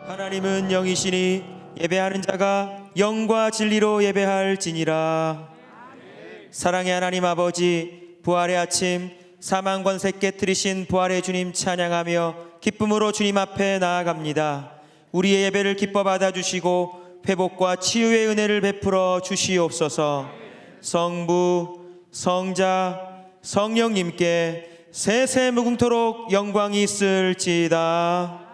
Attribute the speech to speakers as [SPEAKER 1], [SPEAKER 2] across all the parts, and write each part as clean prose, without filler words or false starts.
[SPEAKER 1] 하나님은 영이시니 예배하는 자가 영과 진리로 예배할지니라. 사랑의 하나님 아버지, 부활의 아침 사망 권세 깨뜨리신 부활의 주님 찬양하며 기쁨으로 주님 앞에 나아갑니다. 우리의 예배를 기뻐 받아주시고 회복과 치유의 은혜를 베풀어 주시옵소서. 성부, 성자, 성령님께 세세 무궁토록 영광이 있을지다.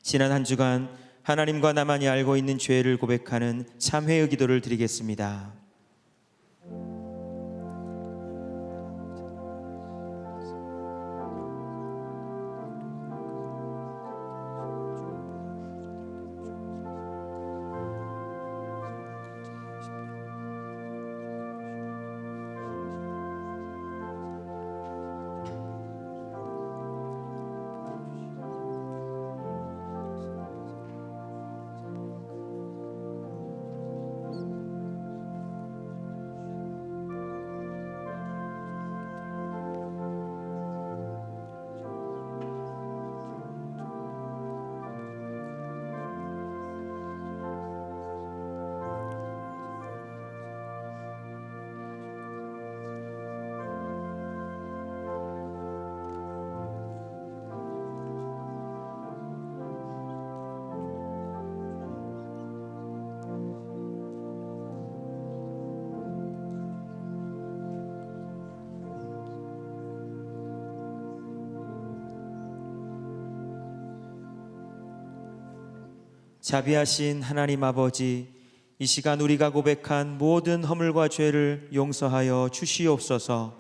[SPEAKER 1] 지난 한 주간 하나님과 나만이 알고 있는 죄를 고백하는 참회의 기도를 드리겠습니다. 자비하신 하나님 아버지, 이 시간 우리가 고백한 모든 허물과 죄를 용서하여 주시옵소서.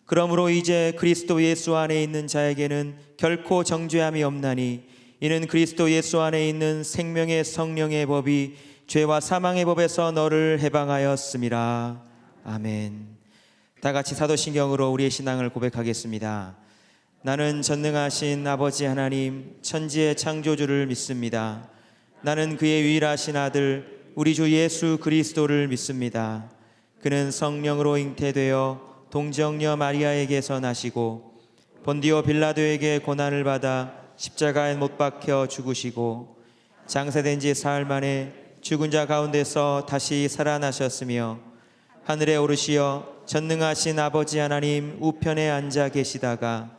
[SPEAKER 1] 그러므로 이제 그리스도 예수 안에 있는 자에게는 결코 정죄함이 없나니, 이는 그리스도 예수 안에 있는 생명의 성령의 법이 죄와 사망의 법에서 너를 해방하였음이라. 아멘. 다 같이 사도신경으로 우리의 신앙을 고백하겠습니다. 나는 전능하신 아버지 하나님, 천지의 창조주를 믿습니다. 나는 그의 유일하신 아들 우리 주 예수 그리스도를 믿습니다. 그는 성령으로 잉태되어 동정녀 마리아에게서 나시고 본디오 빌라도에게 고난을 받아 십자가에 못 박혀 죽으시고 장사된 지 사흘 만에 죽은 자 가운데서 다시 살아나셨으며 하늘에 오르시어 전능하신 아버지 하나님 우편에 앉아 계시다가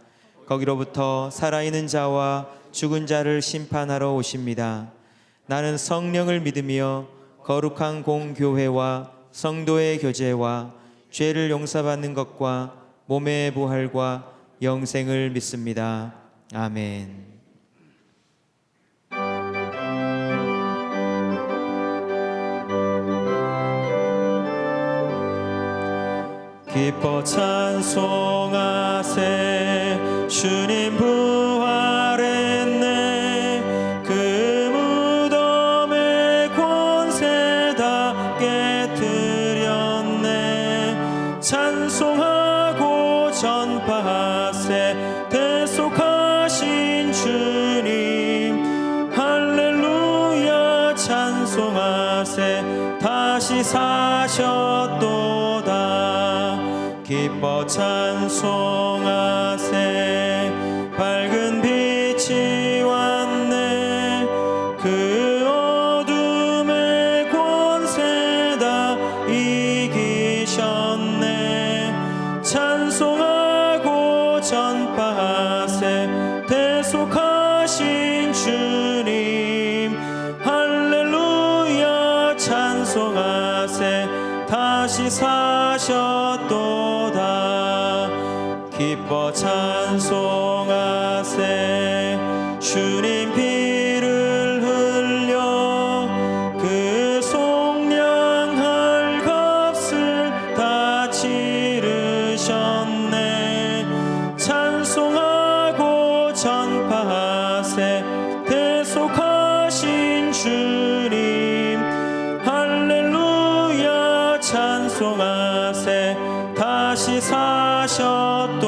[SPEAKER 1] 거기로부터 살아있는 자와 죽은 자를 심판하러 오십니다. 나는 성령을 믿으며 거룩한 공교회와 성도의 교제와 죄를 용서받는 것과 몸의 부활과 영생을 믿습니다. 아멘. 기뻐 찬송하세 주님 부활했네. 찬송하고 전파하세 대속하신 주님. 할렐루야 찬송하세 다시 다시 사셨도다. 기뻐 찬송하세. 밝은 빛이 왔네. 그 어둠의 권세 다 이기셨네. 찬송하고 전파하세. 대속하신 주님. 할렐루야 찬송하세. 다시 사셨도다. 기뻐 찬송하세. 주님 피를 흘려 그 속량할 값을 다 치르셨네. 찬송하고 전파하세. 대속하신 주님. 할렐루야 찬송하세. 다시 사셨도다.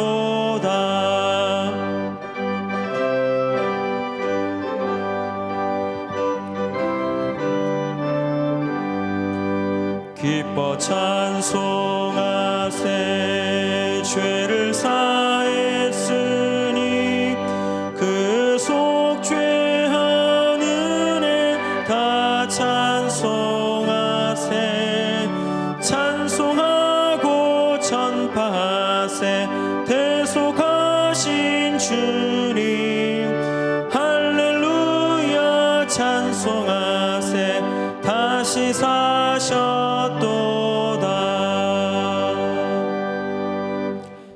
[SPEAKER 1] 기뻐 찬송하세. 죄를 사했으니 그 속죄한 은혜 다 찬송하세. 찬송하고 전파하세. 대속하신 주님. 할렐루야 찬송하세. 다시 사셨도다.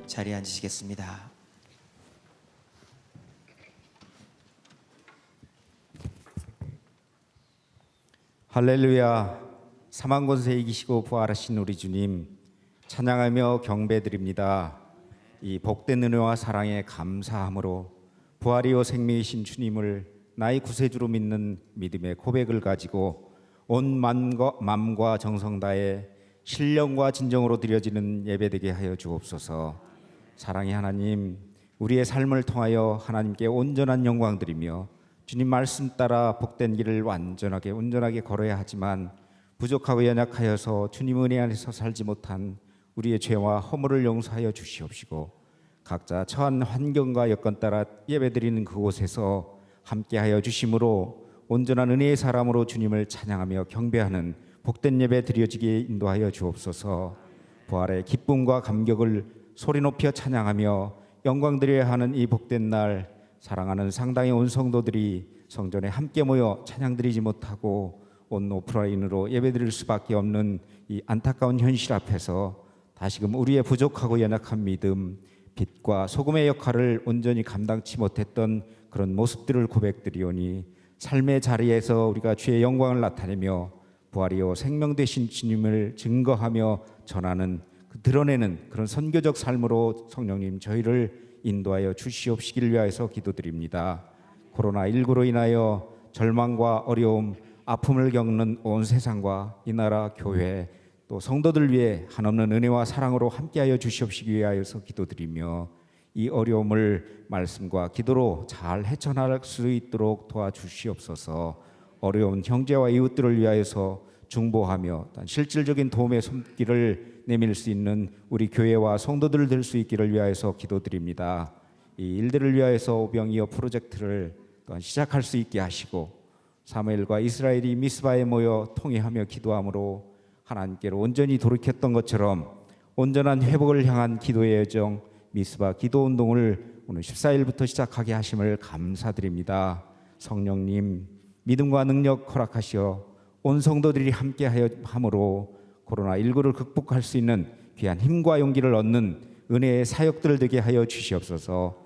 [SPEAKER 1] 자리에 앉으시겠습니다.
[SPEAKER 2] 할렐루야. 사망 권세 이기시고 부활하신 우리 주님 찬양하며 경배드립니다. 이 복된 은혜와 사랑에 감사함으로 부활이요 생명이신 주님을 나의 구세주로 믿는 믿음의 고백을 가지고 온 마음과 정성 다해 신령과 진정으로 드려지는 예배되게 하여 주옵소서. 사랑의 하나님, 우리의 삶을 통하여 하나님께 온전한 영광 드리며 주님 말씀 따라 복된 길을 완전하게 온전하게 걸어야 하지만 부족하고 연약하여서 주님 은혜 안에서 살지 못한 우리의 죄와 허물을 용서하여 주시옵시고 각자 처한 환경과 여건 따라 예배드리는 그곳에서 함께하여 주심으로 온전한 은혜의 사람으로 주님을 찬양하며 경배하는 복된 예배 드려지게 인도하여 주옵소서. 부활의 기쁨과 감격을 소리 높여 찬양하며 영광 드려야 하는 이 복된 날, 사랑하는 상당의 온 성도들이 성전에 함께 모여 찬양 드리지 못하고 온 오프라인으로 예배드릴 수밖에 없는 이 안타까운 현실 앞에서 다시금 우리의 부족하고 연약한 믿음, 빛과 소금의 역할을 온전히 감당치 못했던 그런 모습들을 고백드리오니 삶의 자리에서 우리가 주의 영광을 나타내며 부활이요 생명 되신 주님을 증거하며 전하는 드러내는 그런 선교적 삶으로 성령님 저희를 인도하여 주시옵시기를 위하여서 기도드립니다. 코로나19로 인하여 절망과 어려움, 아픔을 겪는 온 세상과 이 나라 교회 또 성도들 위해 한없는 은혜와 사랑으로 함께하여 주시옵시기 위하여서 기도드리며 이 어려움을 말씀과 기도로 잘 헤쳐나갈 수 있도록 도와주시옵소서. 어려운 형제와 이웃들을 위하여서 중보하며 실질적인 도움의 손길을 내밀 수 있는 우리 교회와 성도들 될 수 있기를 위하여서 기도드립니다. 이 일들을 위하여서 오병이어 프로젝트를 또한 시작할 수 있게 하시고 사무엘과 이스라엘이 미스바에 모여 통회하며 기도함으로 하나님께로 온전히 돌이켰던 것처럼 온전한 회복을 향한 기도의 여정 미스바 기도운동을 오늘 14일부터 시작하게 하심을 감사드립니다. 성령님 믿음과 능력 허락하시어 온 성도들이 함께하여 함으로 코로나19를 극복할 수 있는 귀한 힘과 용기를 얻는 은혜의 사역들 되게 하여 주시옵소서.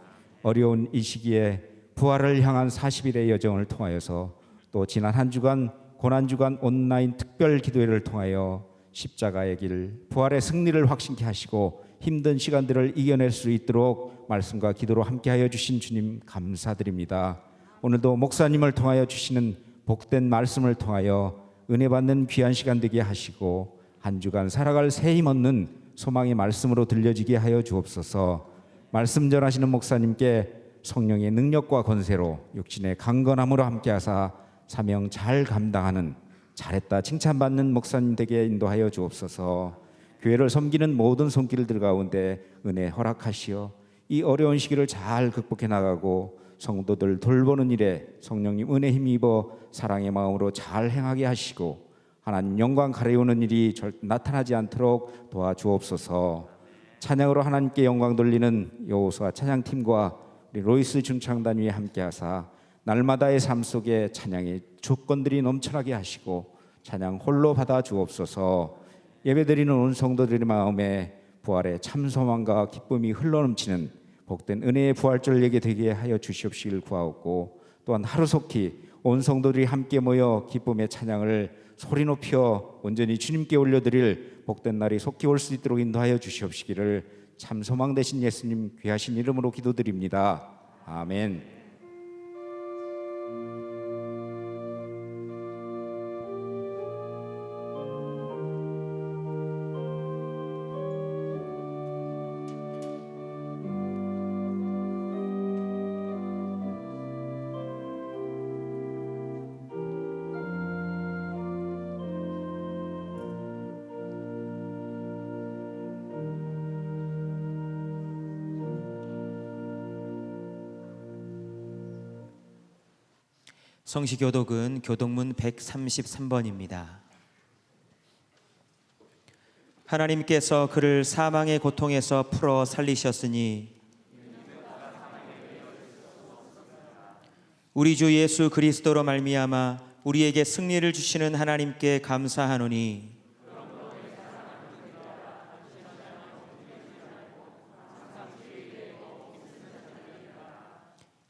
[SPEAKER 2] 어려운 이 시기에 부활을 향한 40일의 여정을 통하여서 또 지난 한 주간 고난주간 온라인 특별 기도회를 통하여 십자가의 길, 부활의 승리를 확신케 하시고 힘든 시간들을 이겨낼 수 있도록 말씀과 기도로 함께하여 주신 주님 감사드립니다. 오늘도 목사님을 통하여 주시는 복된 말씀을 통하여 은혜 받는 귀한 시간 되게 하시고 한 주간 살아갈 새 힘 얻는 소망의 말씀으로 들려지게 하여 주옵소서. 말씀 전하시는 목사님께 성령의 능력과 권세로 육신의 강건함으로 함께하사 사명 잘 감당하는 잘했다 칭찬받는 목사님 되게 인도하여 주옵소서. 교회를 섬기는 모든 손길들 가운데 은혜 허락하시어 이 어려운 시기를 잘 극복해 나가고 성도들 돌보는 일에 성령님 은혜 힘입어 사랑의 마음으로 잘 행하게 하시고 하나님 영광 가려우는 일이 나타나지 않도록 도와주옵소서. 찬양으로 하나님께 영광 돌리는 여호수아 찬양팀과 우리 로이스 중창단위에 함께하사 날마다의 삶 속에 찬양의 조건들이 넘쳐나게 하시고 찬양 홀로 받아 주옵소서. 예배드리는 온 성도들의 마음에 부활의 참 소망과 기쁨이 흘러넘치는 복된 은혜의 부활절예게 되게 하여 주시옵시길 구하옵고, 또한 하루속히 온 성도들이 함께 모여 기쁨의 찬양을 소리 높여 온전히 주님께 올려드릴 복된 날이 속히 올 수 있도록 인도하여 주시옵시기를 참 소망 되신 예수님 귀하신 이름으로 기도드립니다. 아멘.
[SPEAKER 1] 성시교독은 교독문 133번입니다. 하나님께서 그를 사망의 고통에서 풀어 살리셨으니 우리 주 예수 그리스도로 말미암아 우리에게 승리를 주시는 하나님께 감사하노니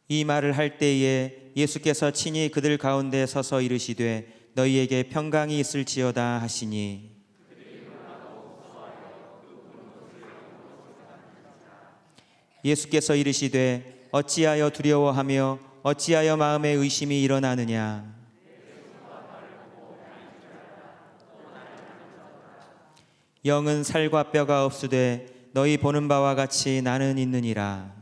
[SPEAKER 1] 이 말을 할 때에 예수께서 친히 그들 가운데 서서 이르시되 너희에게 평강이 있을지어다 하시니 예수께서 이르시되 어찌하여 두려워하며 어찌하여 마음에 의심이 일어나느냐. 영은 살과 뼈가 없으되 너희 보는 바와 같이 나는 있느니라.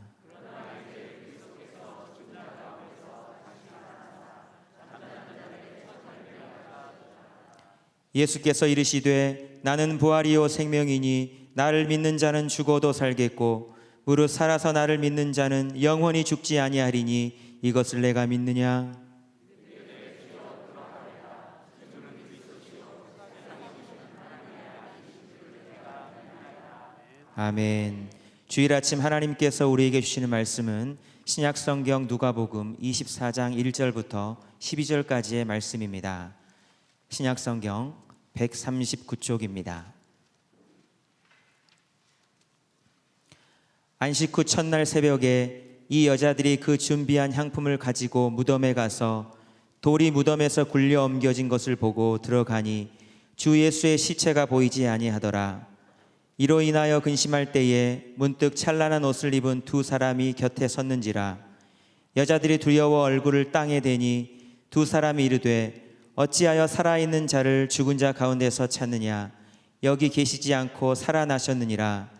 [SPEAKER 1] 예수께서 이르시되 나는 부활이요 생명이니 나를 믿는 자는 죽어도 살겠고 무릇 살아서 나를 믿는 자는 영원히 죽지 아니하리니 이것을 내가 믿느냐. 아멘. 주일 아침 하나님께서 우리에게 주시는 말씀은 신약성경 누가복음 24장 1절부터 12절까지의 말씀입니다. 신약성경 139쪽입니다. 안식 후 첫날 새벽에 이 여자들이 그 준비한 향품을 가지고 무덤에 가서 돌이 무덤에서 굴려 옮겨진 것을 보고 들어가니 주 예수의 시체가 보이지 아니하더라. 이로 인하여 근심할 때에 문득 찬란한 옷을 입은 두 사람이 곁에 섰는지라. 여자들이 두려워 얼굴을 땅에 대니 두 사람이 이르되 어찌하여 살아있는 자를 죽은 자 가운데서 찾느냐. 여기 계시지 않고 살아나셨느니라.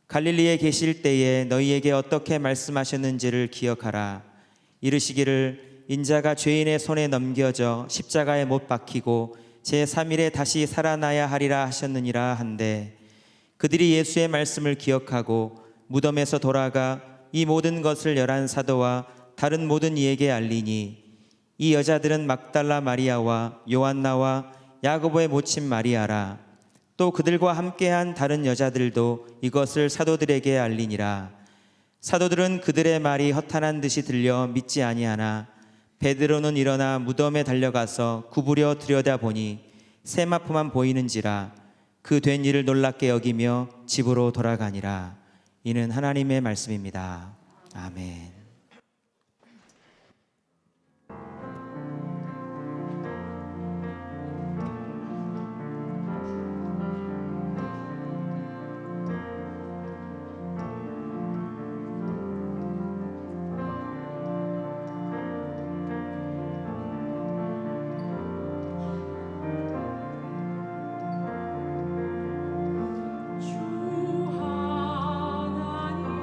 [SPEAKER 1] 갈릴리에 계실 때에 너희에게 어떻게 말씀하셨는지를 기억하라. 이르시기를 인자가 죄인의 손에 넘겨져 십자가에 못 박히고 제3일에 다시 살아나야 하리라 하셨느니라 한데, 그들이 예수의 말씀을 기억하고 무덤에서 돌아가 이 모든 것을 11 사도와 다른 모든 이에게 알리니, 이 여자들은 막달라 마리아와 요한나와 야고보의 모친 마리아라. 또 그들과 함께한 다른 여자들도 이것을 사도들에게 알리니라. 사도들은 그들의 말이 허탄한 듯이 들려 믿지 아니하나 베드로는 일어나 무덤에 달려가서 구부려 들여다보니 세마포만 보이는지라. 그 된 일을 놀랍게 여기며 집으로 돌아가니라. 이는 하나님의 말씀입니다. 아멘.
[SPEAKER 3] 주 하나님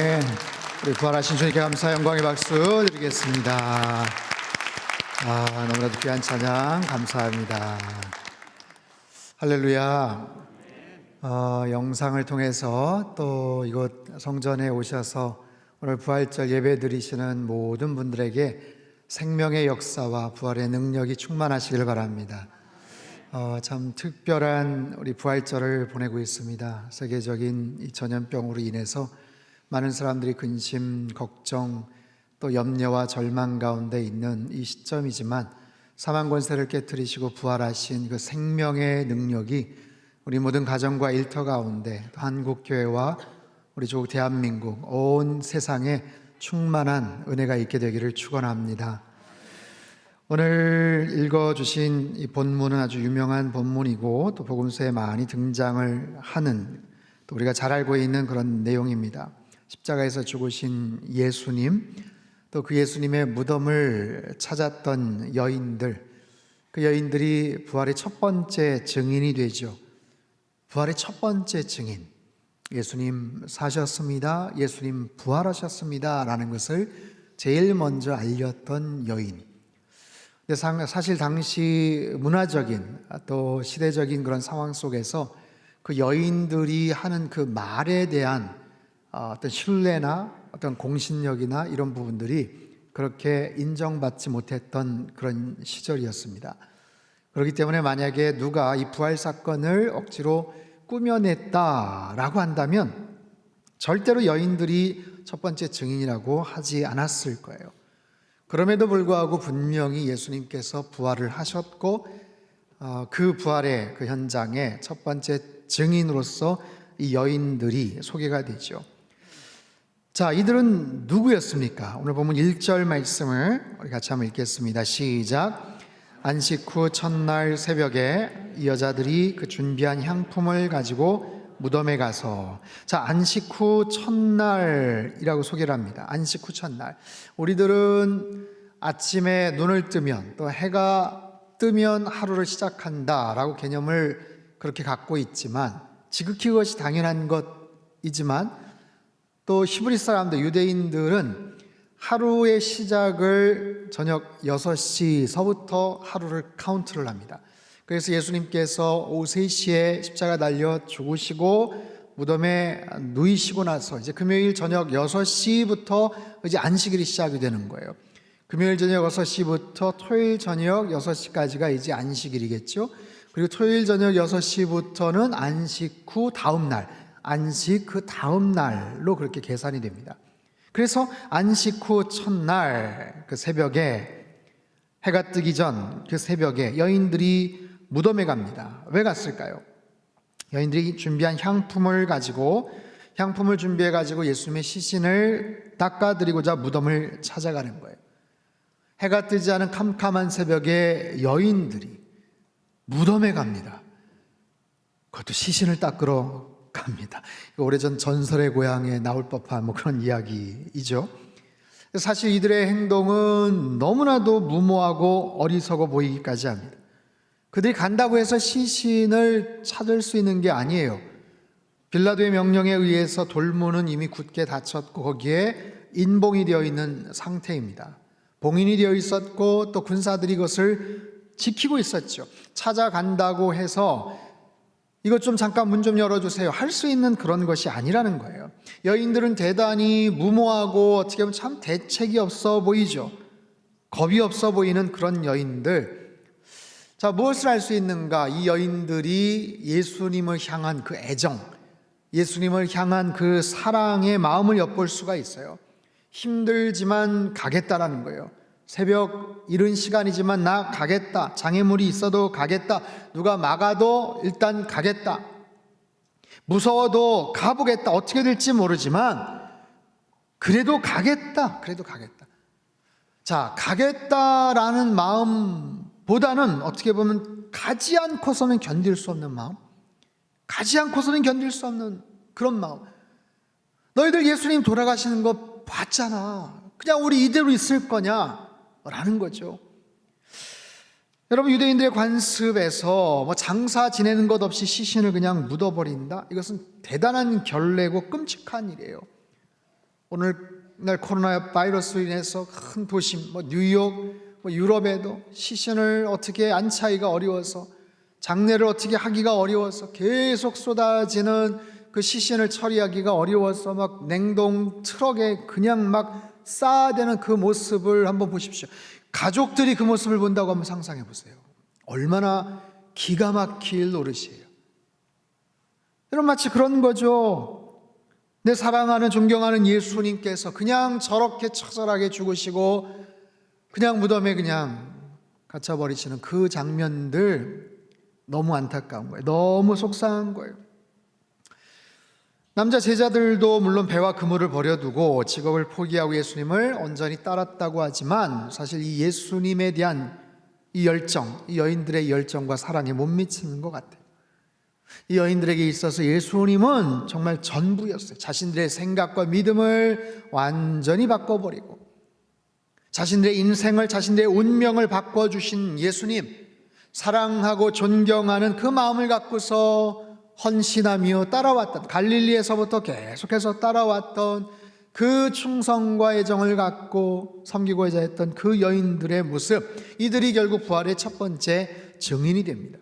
[SPEAKER 3] 아멘. 우리 부활하신 주님께 감사 영광의 박수 드리겠습니다. 너무나도 귀한 찬양 감사합니다. 할렐루야. 영상을 통해서 또 이곳 성전에 오셔서 오늘 부활절 예배 드리시는 모든 분들에게 생명의 역사와 부활의 능력이 충만하시길 바랍니다. 참 특별한 우리 부활절을 보내고 있습니다. 세계적인 이 전염병으로 인해서 많은 사람들이 근심, 걱정, 또 염려와 절망 가운데 있는 이 시점이지만 사망 권세를 깨뜨리시고 부활하신 그 생명의 능력이 우리 모든 가정과 일터 가운데 또 한국교회와 우리 조국 대한민국 온 세상에 충만한 은혜가 있게 되기를 축원합니다. 오늘 읽어주신 이 본문은 아주 유명한 본문이고 또 복음서에 많이 등장을 하는 또 우리가 잘 알고 있는 그런 내용입니다. 십자가에서 죽으신 예수님, 또 그 예수님의 무덤을 찾았던 여인들, 그 여인들이 부활의 첫 번째 증인이 되죠. 부활의 첫 번째 증인, 예수님 사셨습니다, 예수님 부활하셨습니다 라는 것을 제일 먼저 알렸던 여인. 근데 사실 당시 문화적인 또 시대적인 그런 상황 속에서 그 여인들이 하는 그 말에 대한 어떤 신뢰나 어떤 공신력이나 이런 부분들이 그렇게 인정받지 못했던 그런 시절이었습니다. 그렇기 때문에 만약에 누가 이 부활 사건을 억지로 꾸며냈다라고 한다면 절대로 여인들이 첫 번째 증인이라고 하지 않았을 거예요. 그럼에도 불구하고 분명히 예수님께서 부활을 하셨고 그 부활의 그 현장에 첫 번째 증인으로서 이 여인들이 소개가 되죠. 자, 이들은 누구였습니까? 오늘 보면 1절 말씀을 우리 같이 한번 읽겠습니다. 시작. 안식 후 첫날 새벽에 이 여자들이 그 준비한 향품을 가지고 무덤에 가서, 자, 안식 후 첫날이라고 소개를 합니다. 안식 후 첫날. 우리들은 아침에 눈을 뜨면 또 해가 뜨면 하루를 시작한다라고 개념을 그렇게 갖고 있지만 지극히 그것이 당연한 것이지만 또 히브리 사람들, 유대인들은 하루의 시작을 저녁 6시서부터 하루를 카운트를 합니다. 그래서 예수님께서 오후 3시에 십자가 달려 죽으시고 무덤에 누이시고 나서 이제 금요일 저녁 6시부터 이제 안식일이 시작이 되는 거예요. 금요일 저녁 6시부터 토요일 저녁 6시까지가 이제 안식일이겠죠. 그리고 토요일 저녁 6시부터는 안식 후 다음 날, 안식 그 다음 날로 그렇게 계산이 됩니다. 그래서 안식 후 첫날 그 새벽에, 해가 뜨기 전 그 새벽에 여인들이 무덤에 갑니다. 왜 갔을까요? 여인들이 준비한 향품을 준비해 가지고 예수님의 시신을 닦아드리고자 무덤을 찾아가는 거예요. 해가 뜨지 않은 캄캄한 새벽에 여인들이 무덤에 갑니다. 그것도 시신을 닦으러 갑니다. 오래전 전설의 고향에 나올 법한 그런 이야기이죠. 사실 이들의 행동은 너무나도 무모하고 어리석어 보이기까지 합니다. 그들이 간다고 해서 시신을 찾을 수 있는 게 아니에요. 빌라도의 명령에 의해서 돌문은 이미 굳게 닫혔고 거기에 인봉이 되어 있는 상태입니다. 봉인이 되어 있었고 또 군사들이 그것을 지키고 있었죠. 찾아간다고 해서 이것 좀 잠깐 문 좀 열어주세요 할 수 있는 그런 것이 아니라는 거예요. 여인들은 대단히 무모하고 어떻게 보면 참 대책이 없어 보이죠. 겁이 없어 보이는 그런 여인들. 자, 무엇을 할 수 있는가? 이 여인들이 예수님을 향한 그 애정, 예수님을 향한 그 사랑의 마음을 엿볼 수가 있어요. 힘들지만 가겠다라는 거예요. 새벽 이른 시간이지만 나 가겠다. 장애물이 있어도 가겠다. 누가 막아도 일단 가겠다. 무서워도 가보겠다. 어떻게 될지 모르지만 그래도 가겠다. 자, 가겠다라는 마음보다는 어떻게 보면 가지 않고서는 견딜 수 없는 마음, 가지 않고서는 견딜 수 없는 그런 마음. 너희들 예수님 돌아가시는 거 봤잖아. 그냥 우리 이대로 있을 거냐? 라는 거죠. 여러분, 유대인들의 관습에서 장사 지내는 것 없이 시신을 그냥 묻어버린다? 이것은 대단한 결례고 끔찍한 일이에요. 오늘날 코로나 바이러스로 인해서 큰 도심, 뉴욕, 유럽에도 시신을 어떻게 안치하기가 어려워서, 장례를 어떻게 하기가 어려워서, 계속 쏟아지는 그 시신을 처리하기가 어려워서 막 냉동 트럭에 그냥 막 쌓아대는 그 모습을 한번 보십시오. 가족들이 그 모습을 본다고 한번 상상해 보세요. 얼마나 기가 막힐 노릇이에요. 여러분, 마치 그런 거죠. 내 사랑하는 존경하는 예수님께서 그냥 저렇게 처절하게 죽으시고 그냥 무덤에 그냥 갇혀버리시는 그 장면들, 너무 안타까운 거예요. 너무 속상한 거예요. 남자 제자들도 물론 배와 그물을 버려두고 직업을 포기하고 예수님을 온전히 따랐다고 하지만 사실 이 예수님에 대한 이 열정, 이 여인들의 열정과 사랑에 못 미치는 것 같아요. 이 여인들에게 있어서 예수님은 정말 전부였어요. 자신들의 생각과 믿음을 완전히 바꿔버리고 자신들의 인생을, 자신들의 운명을 바꿔주신 예수님, 사랑하고 존경하는 그 마음을 갖고서 헌신하며 따라왔던, 갈릴리에서부터 계속해서 따라왔던 그 충성과 애정을 갖고 섬기고자 했던 그 여인들의 모습, 이들이 결국 부활의 첫 번째 증인이 됩니다.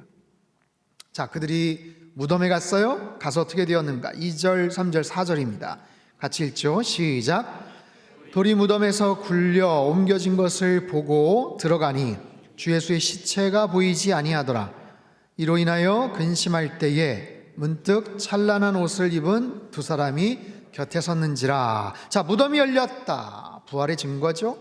[SPEAKER 3] 자, 그들이 무덤에 갔어요. 가서 어떻게 되었는가? 2절, 3절, 4절입니다. 같이 읽죠. 시작. 돌이 무덤에서 굴려 옮겨진 것을 보고 들어가니 주 예수의 시체가 보이지 아니하더라. 이로 인하여 근심할 때에 문득 찬란한 옷을 입은 두 사람이 곁에 섰는지라. 자, 무덤이 열렸다. 부활의 증거죠.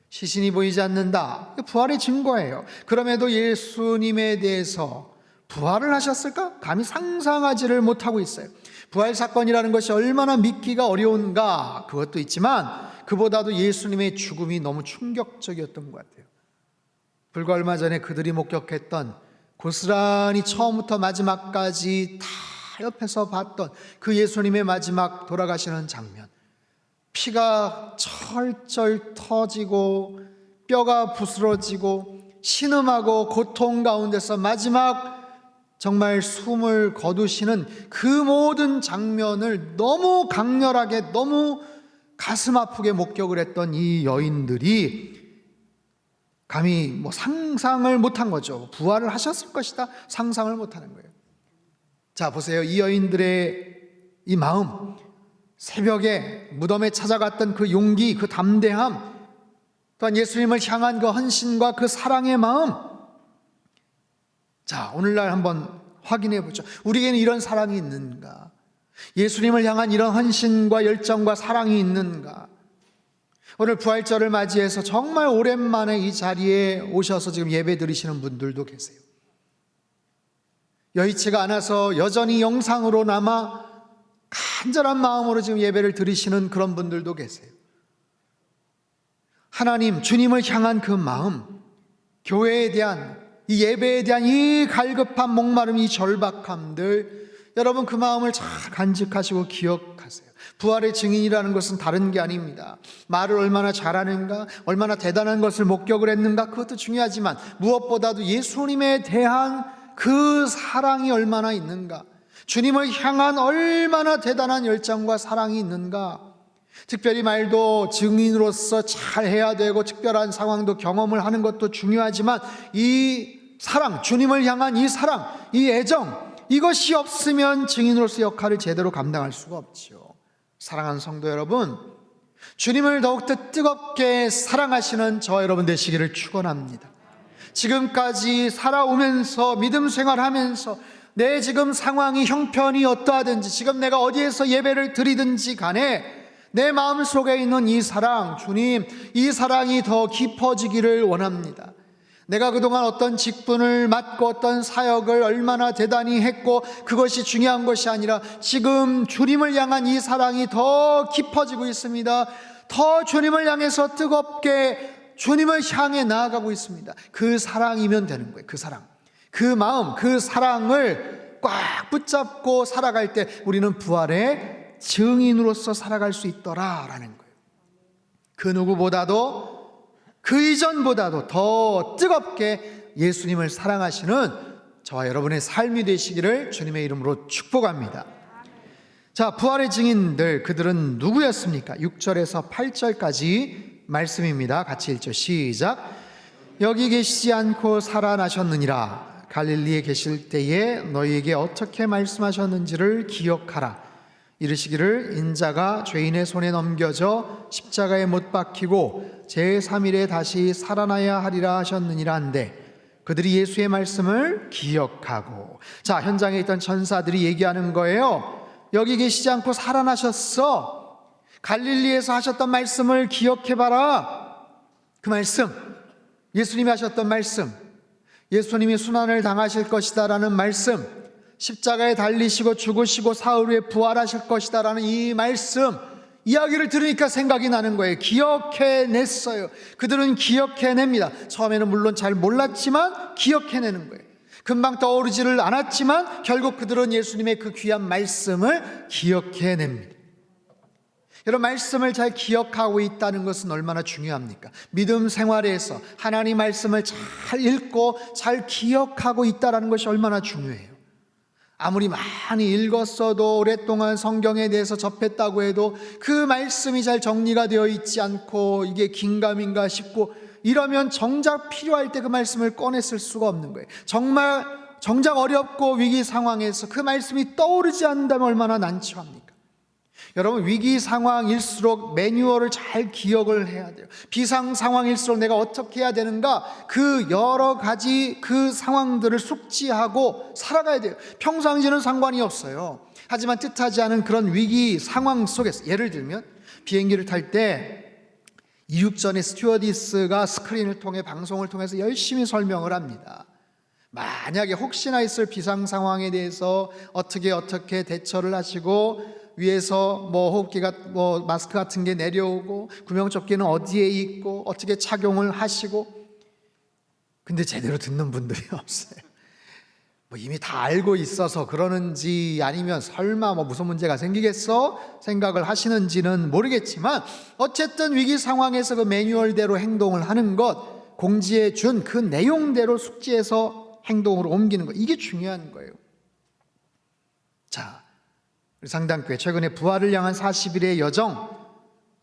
[SPEAKER 3] 시신이 보이지 않는다. 부활의 증거예요. 그럼에도 예수님에 대해서 부활을 하셨을까? 감히 상상하지를 못하고 있어요. 부활 사건이라는 것이 얼마나 믿기가 어려운가, 그것도 있지만 그보다도 예수님의 죽음이 너무 충격적이었던 것 같아요. 불과 얼마 전에 그들이 목격했던, 고스란히 처음부터 마지막까지 다 옆에서 봤던 그 예수님의 마지막 돌아가시는 장면, 피가 철철 터지고 뼈가 부스러지고 신음하고 고통 가운데서 마지막 정말 숨을 거두시는 그 모든 장면을 너무 강렬하게, 너무 가슴 아프게 목격을 했던 이 여인들이 감히 상상을 못한 거죠. 부활을 하셨을 것이다, 상상을 못하는 거예요. 자, 보세요. 이 여인들의 이 마음, 새벽에 무덤에 찾아갔던 그 용기, 그 담대함, 또한 예수님을 향한 그 헌신과 그 사랑의 마음. 자, 오늘날 한번 확인해 보죠. 우리에게는 이런 사랑이 있는가? 예수님을 향한 이런 헌신과 열정과 사랑이 있는가? 오늘 부활절을 맞이해서 정말 오랜만에 이 자리에 오셔서 지금 예배 드리시는 분들도 계세요. 여의치가 않아서 여전히 영상으로 남아 간절한 마음으로 지금 예배를 드리시는 그런 분들도 계세요. 하나님, 주님을 향한 그 마음, 교회에 대한, 이 예배에 대한 이 갈급한 목마름, 이 절박함들, 여러분 그 마음을 잘 간직하시고 기억하세요. 부활의 증인이라는 것은 다른 게 아닙니다. 말을 얼마나 잘하는가, 얼마나 대단한 것을 목격을 했는가, 그것도 중요하지만 무엇보다도 예수님에 대한 그 사랑이 얼마나 있는가, 주님을 향한 얼마나 대단한 열정과 사랑이 있는가. 특별히 말도 증인으로서 잘 해야 되고 특별한 상황도 경험을 하는 것도 중요하지만 이 사랑, 주님을 향한 이 사랑, 이 애정, 이것이 없으면 증인으로서 역할을 제대로 감당할 수가 없죠. 사랑하는 성도 여러분, 주님을 더욱더 뜨겁게 사랑하시는 저와 여러분 되시기를 축원합니다. 지금까지 살아오면서, 믿음 생활하면서 내 지금 상황이 형편이 어떠하든지, 지금 내가 어디에서 예배를 드리든지 간에 내 마음속에 있는 이 사랑, 주님, 이 사랑이 더 깊어지기를 원합니다. 내가 그동안 어떤 직분을 맡고 어떤 사역을 얼마나 대단히 했고 그것이 중요한 것이 아니라 지금 주님을 향한 이 사랑이 더 깊어지고 있습니다. 더 주님을 향해서 뜨겁게 주님을 향해 나아가고 있습니다. 그 사랑이면 되는 거예요. 그 사랑, 그 마음, 그 사랑을 꽉 붙잡고 살아갈 때 우리는 부활의 증인으로서 살아갈 수 있더라라는 거예요. 그 누구보다도, 그 이전보다도 더 뜨겁게 예수님을 사랑하시는 저와 여러분의 삶이 되시기를 주님의 이름으로 축복합니다. 자, 자, 부활의 증인들, 그들은 누구였습니까? 6절에서 8절까지 말씀입니다. 같이 읽죠. 시작. 여기 계시지 않고 살아나셨느니라. 갈릴리에 계실 때에 너희에게 어떻게 말씀하셨는지를 기억하라. 이르시기를 인자가 죄인의 손에 넘겨져 십자가에 못 박히고 제3일에 다시 살아나야 하리라 하셨느니라 한데 그들이 예수의 말씀을 기억하고, 자, 현장에 있던 천사들이 얘기하는 거예요. 여기 계시지 않고 살아나셨어. 갈릴리에서 하셨던 말씀을 기억해봐라. 그 말씀, 예수님이 하셨던 말씀, 예수님이 순환을 당하실 것이다 라는 말씀, 십자가에 달리시고 죽으시고 사흘 후에 부활하실 것이다 라는 이 말씀, 이야기를 들으니까 생각이 나는 거예요. 기억해냈어요. 그들은 기억해냅니다. 처음에는 물론 잘 몰랐지만 기억해내는 거예요. 금방 떠오르지를 않았지만 결국 그들은 예수님의 그 귀한 말씀을 기억해냅니다. 여러분, 말씀을 잘 기억하고 있다는 것은 얼마나 중요합니까? 믿음 생활에서 하나님 말씀을 잘 읽고 잘 기억하고 있다는 것이 얼마나 중요해요. 아무리 많이 읽었어도 오랫동안 성경에 대해서 접했다고 해도 그 말씀이 잘 정리가 되어 있지 않고 이게 긴가민가 싶고 이러면 정작 필요할 때 그 말씀을 꺼냈을 수가 없는 거예요. 정작 어렵고 위기 상황에서 그 말씀이 떠오르지 않는다면 얼마나 난처합니까? 여러분, 위기 상황일수록 매뉴얼을 잘 기억을 해야 돼요. 비상 상황일수록 내가 어떻게 해야 되는가, 그 여러 가지 그 상황들을 숙지하고 살아가야 돼요. 평상시에는 상관이 없어요. 하지만 뜻하지 않은 그런 위기 상황 속에서, 예를 들면 비행기를 탈 때 이륙 전에 스튜어디스가 스크린을 통해 방송을 통해서 열심히 설명을 합니다. 만약에 혹시나 있을 비상 상황에 대해서 어떻게 대처를 하시고, 위에서 호흡기가 마스크 같은 게 내려오고 구명조끼는 어디에 있고 어떻게 착용을 하시고, 근데 제대로 듣는 분들이 없어요. 이미 다 알고 있어서 그러는지 아니면 설마 무슨 문제가 생기겠어 생각을 하시는지는 모르겠지만, 어쨌든 위기 상황에서 그 매뉴얼대로 행동을 하는 것, 공지해 준 그 내용대로 숙지해서 행동으로 옮기는 것, 이게 중요한 거예요. 자, 우리 상당교회 최근에 부활을 향한 40일의 여정,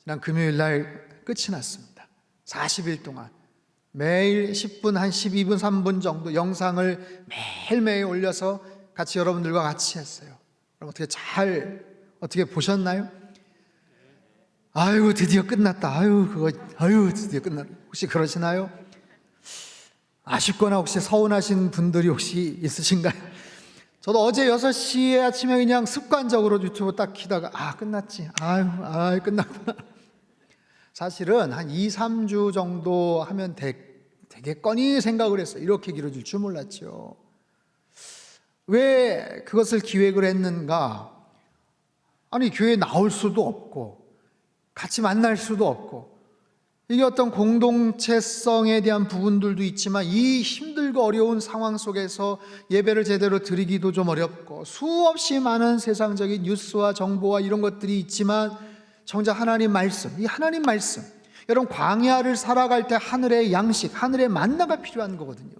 [SPEAKER 3] 지난 금요일 날 끝이 났습니다. 40일 동안 매일 10분, 한 12분, 3분 정도 영상을 매일매일 올려서 같이 여러분들과 같이 했어요. 여러분, 어떻게 보셨나요? 아유, 드디어 끝났다. 드디어 끝났다. 혹시 그러시나요? 아쉽거나 혹시 서운하신 분들이 혹시 있으신가요? 저도 어제 6시에 아침에 그냥 습관적으로 유튜브 딱 키다가 끝났지. 끝났구나. 사실은 한 2, 3주 정도 하면 되겠거니 생각을 했어요. 이렇게 길어질 줄 몰랐죠. 왜 그것을 기획을 했는가? 아니, 교회에 나올 수도 없고 같이 만날 수도 없고, 이게 어떤 공동체성에 대한 부분들도 있지만 이 힘들고 어려운 상황 속에서 예배를 제대로 드리기도 좀 어렵고, 수없이 많은 세상적인 뉴스와 정보와 이런 것들이 있지만 정작 하나님 말씀, 이 하나님 말씀, 여러분, 광야를 살아갈 때 하늘의 양식, 하늘의 만나가 필요한 거거든요.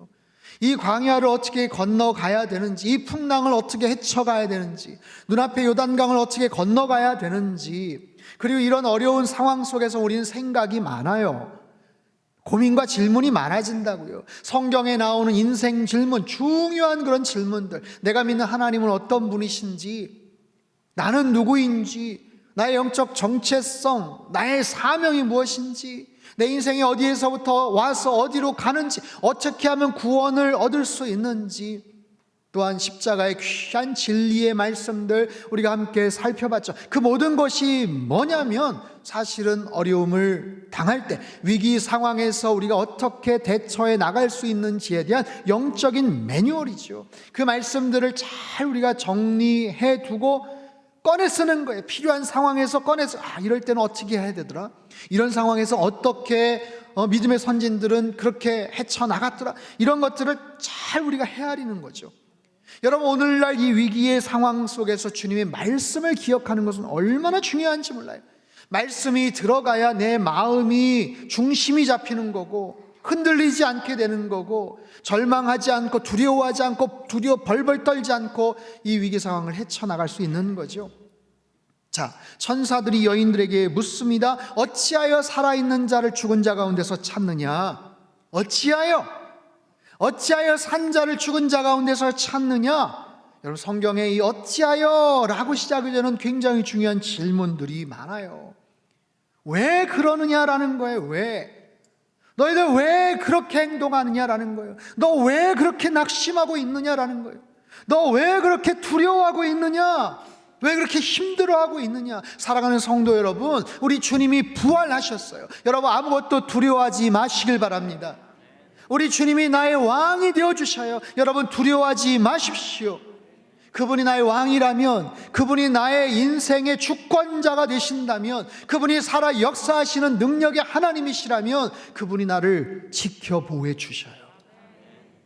[SPEAKER 3] 이 광야를 어떻게 건너가야 되는지, 이 풍랑을 어떻게 헤쳐가야 되는지, 눈앞에 요단강을 어떻게 건너가야 되는지, 그리고 이런 어려운 상황 속에서 우리는 생각이 많아요. 고민과 질문이 많아진다고요. 성경에 나오는 인생 질문, 중요한 그런 질문들, 내가 믿는 하나님은 어떤 분이신지, 나는 누구인지, 나의 영적 정체성, 나의 사명이 무엇인지, 내 인생이 어디에서부터 와서 어디로 가는지, 어떻게 하면 구원을 얻을 수 있는지, 또한 십자가의 귀한 진리의 말씀들 우리가 함께 살펴봤죠. 그 모든 것이 뭐냐면 사실은 어려움을 당할 때, 위기 상황에서 우리가 어떻게 대처해 나갈 수 있는지에 대한 영적인 매뉴얼이죠. 그 말씀들을 잘 우리가 정리해 두고 꺼내 쓰는 거예요. 필요한 상황에서 꺼내서 이럴 때는 어떻게 해야 되더라, 이런 상황에서 어떻게 믿음의 선진들은 그렇게 헤쳐나갔더라, 이런 것들을 잘 우리가 헤아리는 거죠. 여러분, 오늘날 이 위기의 상황 속에서 주님의 말씀을 기억하는 것은 얼마나 중요한지 몰라요. 말씀이 들어가야 내 마음이 중심이 잡히는 거고, 흔들리지 않게 되는 거고, 절망하지 않고 두려워하지 않고 벌벌 떨지 않고 이 위기 상황을 헤쳐나갈 수 있는 거죠. 자, 천사들이 여인들에게 묻습니다. 어찌하여 살아있는 자를 죽은 자 가운데서 찾느냐? 어찌하여 산 자를 죽은 자 가운데서 찾느냐? 여러분, 성경에 이 어찌하여 라고 시작이 되는 굉장히 중요한 질문들이 많아요. 왜 그러느냐라는 거예요. 왜? 너희들 왜 그렇게 행동하느냐라는 거예요. 너 왜 그렇게 낙심하고 있느냐라는 거예요. 너 왜 그렇게 두려워하고 있느냐? 왜 그렇게 힘들어하고 있느냐? 사랑하는 성도 여러분, 우리 주님이 부활하셨어요. 여러분, 아무것도 두려워하지 마시길 바랍니다. 우리 주님이 나의 왕이 되어주셔요. 여러분, 두려워하지 마십시오. 그분이 나의 왕이라면, 그분이 나의 인생의 주권자가 되신다면, 그분이 살아 역사하시는 능력의 하나님이시라면 그분이 나를 지켜 보호해 주셔요.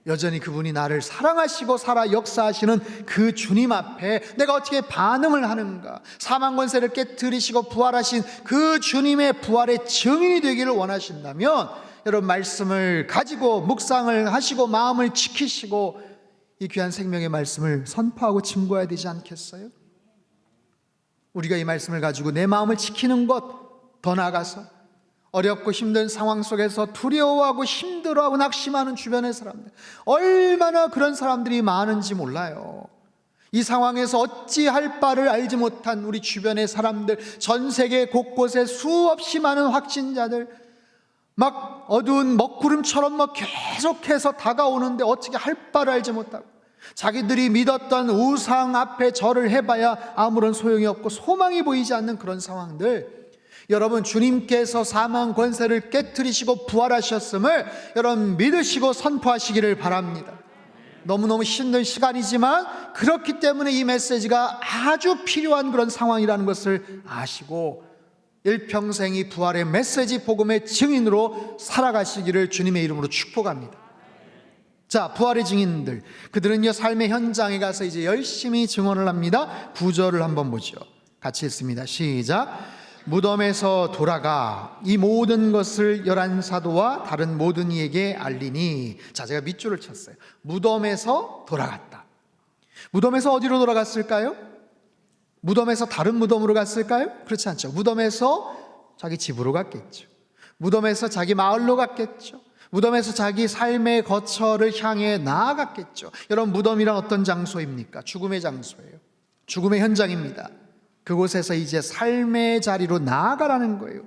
[SPEAKER 3] 여전히 그분이 나를 사랑하시고 살아 역사하시는 그 주님 앞에 내가 어떻게 반응을 하는가? 사망 권세를 깨뜨리시고 부활하신 그 주님의 부활의 증인이 되기를 원하신다면, 여러분, 말씀을 가지고 묵상을 하시고 마음을 지키시고 이 귀한 생명의 말씀을 선포하고 증거해야 되지 않겠어요? 우리가 이 말씀을 가지고 내 마음을 지키는 것, 더 나아가서 어렵고 힘든 상황 속에서 두려워하고 힘들어하고 낙심하는 주변의 사람들, 얼마나 그런 사람들이 많은지 몰라요. 이 상황에서 어찌할 바를 알지 못한 우리 주변의 사람들, 전 세계 곳곳에 수없이 많은 확진자들, 막 어두운 먹구름처럼 계속해서 다가오는데 어떻게 할 바를 알지 못하고, 자기들이 믿었던 우상 앞에 절을 해봐야 아무런 소용이 없고 소망이 보이지 않는 그런 상황들, 여러분, 주님께서 사망 권세를 깨뜨리시고 부활하셨음을 여러분 믿으시고 선포하시기를 바랍니다. 너무너무 힘든 시간이지만 그렇기 때문에 이 메시지가 아주 필요한 그런 상황이라는 것을 아시고 일평생 이 부활의 메시지 복음의 증인으로 살아가시기를 주님의 이름으로 축복합니다. 자, 부활의 증인들, 그들은요 삶의 현장에 가서 이제 열심히 증언을 합니다. 9절을 한번 보죠. 같이 읽습니다. 시작. 무덤에서 돌아가 이 모든 것을 11사도와 다른 모든 이에게 알리니. 자, 제가 밑줄을 쳤어요. 무덤에서 돌아갔다. 무덤에서 어디로 돌아갔을까요? 무덤에서 다른 무덤으로 갔을까요? 그렇지 않죠. 무덤에서 자기 집으로 갔겠죠. 무덤에서 자기 마을로 갔겠죠. 무덤에서 자기 삶의 거처를 향해 나아갔겠죠. 여러분, 무덤이란 어떤 장소입니까? 죽음의 장소예요. 죽음의 현장입니다. 그곳에서 이제 삶의 자리로 나아가라는 거예요.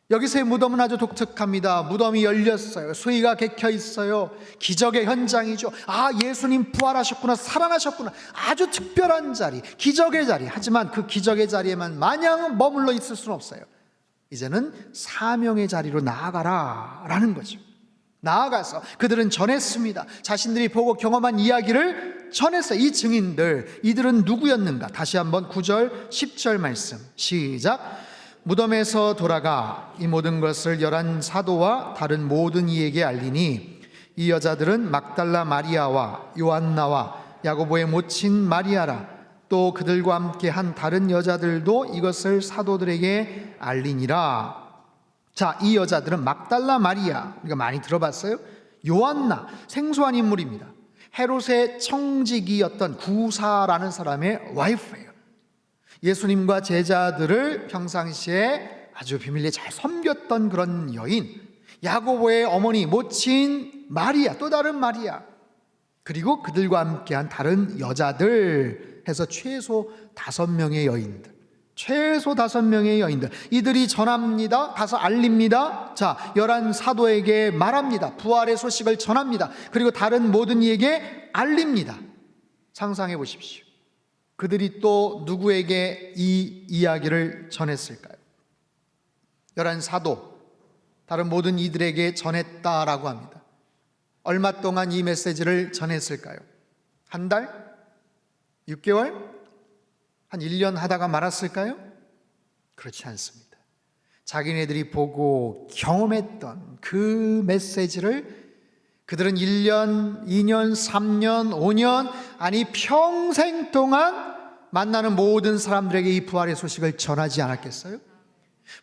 [SPEAKER 3] 여기서의 무덤은 아주 독특합니다. 무덤이 열렸어요. 수의가 개켜 있어요. 기적의 현장이죠. 아, 예수님 부활하셨구나, 살아나셨구나. 아주 특별한 자리, 기적의 자리. 하지만 그 기적의 자리에만 마냥 머물러 있을 수는 없어요. 이제는 사명의 자리로 나아가라 라는 거죠. 나아가서 그들은 전했습니다. 자신들이 보고 경험한 이야기를 전했어요. 이 증인들, 이들은 누구였는가? 다시 한번 9절 10절 말씀 시작. 무덤에서 돌아가 이 모든 것을 11사도와 다른 모든 이에게 알리니 이 여자들은 막달라 마리아와 요한나와 야고보의 모친 마리아라, 또 그들과 함께 한 다른 여자들도 이것을 사도들에게 알리니라. 자, 이 여자들은 막달라 마리아, 우리가 많이 들어봤어요. 요한나, 생소한 인물입니다. 헤롯의 청지기였던 구사라는 사람의 와이프예요. 예수님과 제자들을 평상시에 아주 비밀리에 잘 섬겼던 그런 여인, 야고보의 어머니 모친 마리아, 또 다른 마리아, 그리고 그들과 함께한 다른 여자들 해서 최소 5명의 여인들, 최소 5명의 여인들, 이들이 전합니다. 가서 알립니다. 자, 11사도에게 말합니다. 부활의 소식을 전합니다. 그리고 다른 모든 이에게 알립니다. 상상해 보십시오. 그들이 또 누구에게 이 이야기를 전했을까요? 11사도, 다른 모든 이들에게 전했다라고 합니다. 얼마 동안 이 메시지를 전했을까요? 한 달? 6개월? 한 1년 하다가 말았을까요? 그렇지 않습니다. 자기네들이 보고 경험했던 그 메시지를 그들은 1년, 2년, 3년, 5년, 아니 평생 동안 만나는 모든 사람들에게 이 부활의 소식을 전하지 않았겠어요?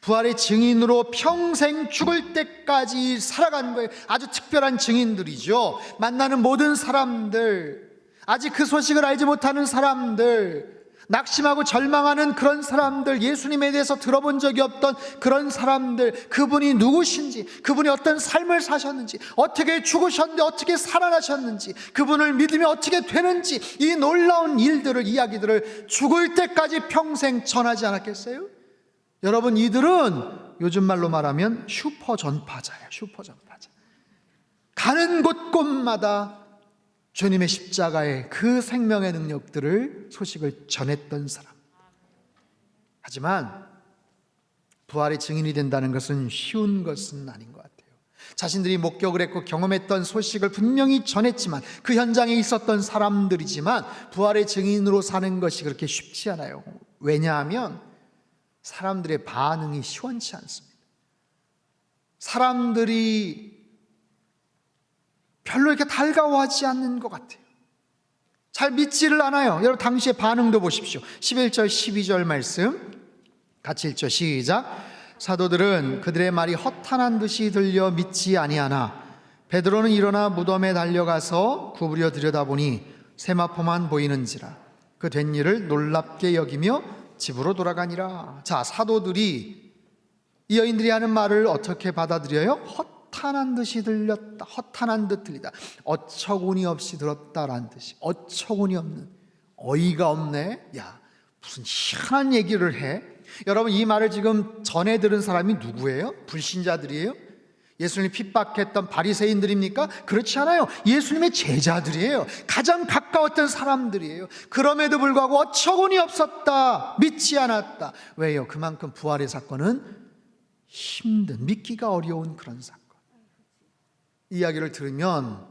[SPEAKER 3] 부활의 증인으로 평생 죽을 때까지 살아간 거예요. 아주 특별한 증인들이죠. 만나는 모든 사람들, 아직 그 소식을 알지 못하는 사람들, 낙심하고 절망하는 그런 사람들, 예수님에 대해서 들어본 적이 없던 그런 사람들, 그분이 누구신지, 그분이 어떤 삶을 사셨는지, 어떻게 죽으셨는데 어떻게 살아나셨는지, 그분을 믿으면 어떻게 되는지, 이 놀라운 일들을, 이야기들을 죽을 때까지 평생 전하지 않았겠어요? 여러분, 이들은 요즘 말로 말하면 슈퍼 전파자예요. 슈퍼 전파자. 가는 곳곳마다 주님의 십자가의 그 생명의 능력들을, 소식을 전했던 사람. 하지만 부활의 증인이 된다는 것은 쉬운 것은 아닌 것 같아요. 자신들이 목격을 했고 경험했던 소식을 분명히 전했지만, 그 현장에 있었던 사람들이지만 부활의 증인으로 사는 것이 그렇게 쉽지 않아요. 왜냐하면 사람들의 반응이 시원치 않습니다. 사람들이 별로 이렇게 달가워하지 않는 것 같아요. 잘 믿지를 않아요. 여러분, 당시의 반응도 보십시오. 11절 12절 말씀 같이 읽죠. 시작. 사도들은 그들의 말이 허탄한 듯이 들려 믿지 아니하나 베드로는 일어나 무덤에 달려가서 구부려 들여다보니 세마포만 보이는지라 그 된 일을 놀랍게 여기며 집으로 돌아가니라. 자, 사도들이 이 여인들이 하는 말을 어떻게 받아들여요? 허탄한 듯이 들렸다. 허탄한 듯 들리다. 어처구니 없이 들었다라는 뜻이. 어처구니 없는, 어이가 없네. 야, 무슨 희한한 얘기를 해. 여러분, 이 말을 지금 전해 들은 사람이 누구예요? 불신자들이에요? 예수님이 핍박했던 바리새인들입니까? 그렇지 않아요. 예수님의 제자들이에요. 가장 가까웠던 사람들이에요. 그럼에도 불구하고 어처구니 없었다, 믿지 않았다. 왜요? 그만큼 부활의 사건은 힘든, 믿기가 어려운 그런 사건. 이 이야기를 들으면,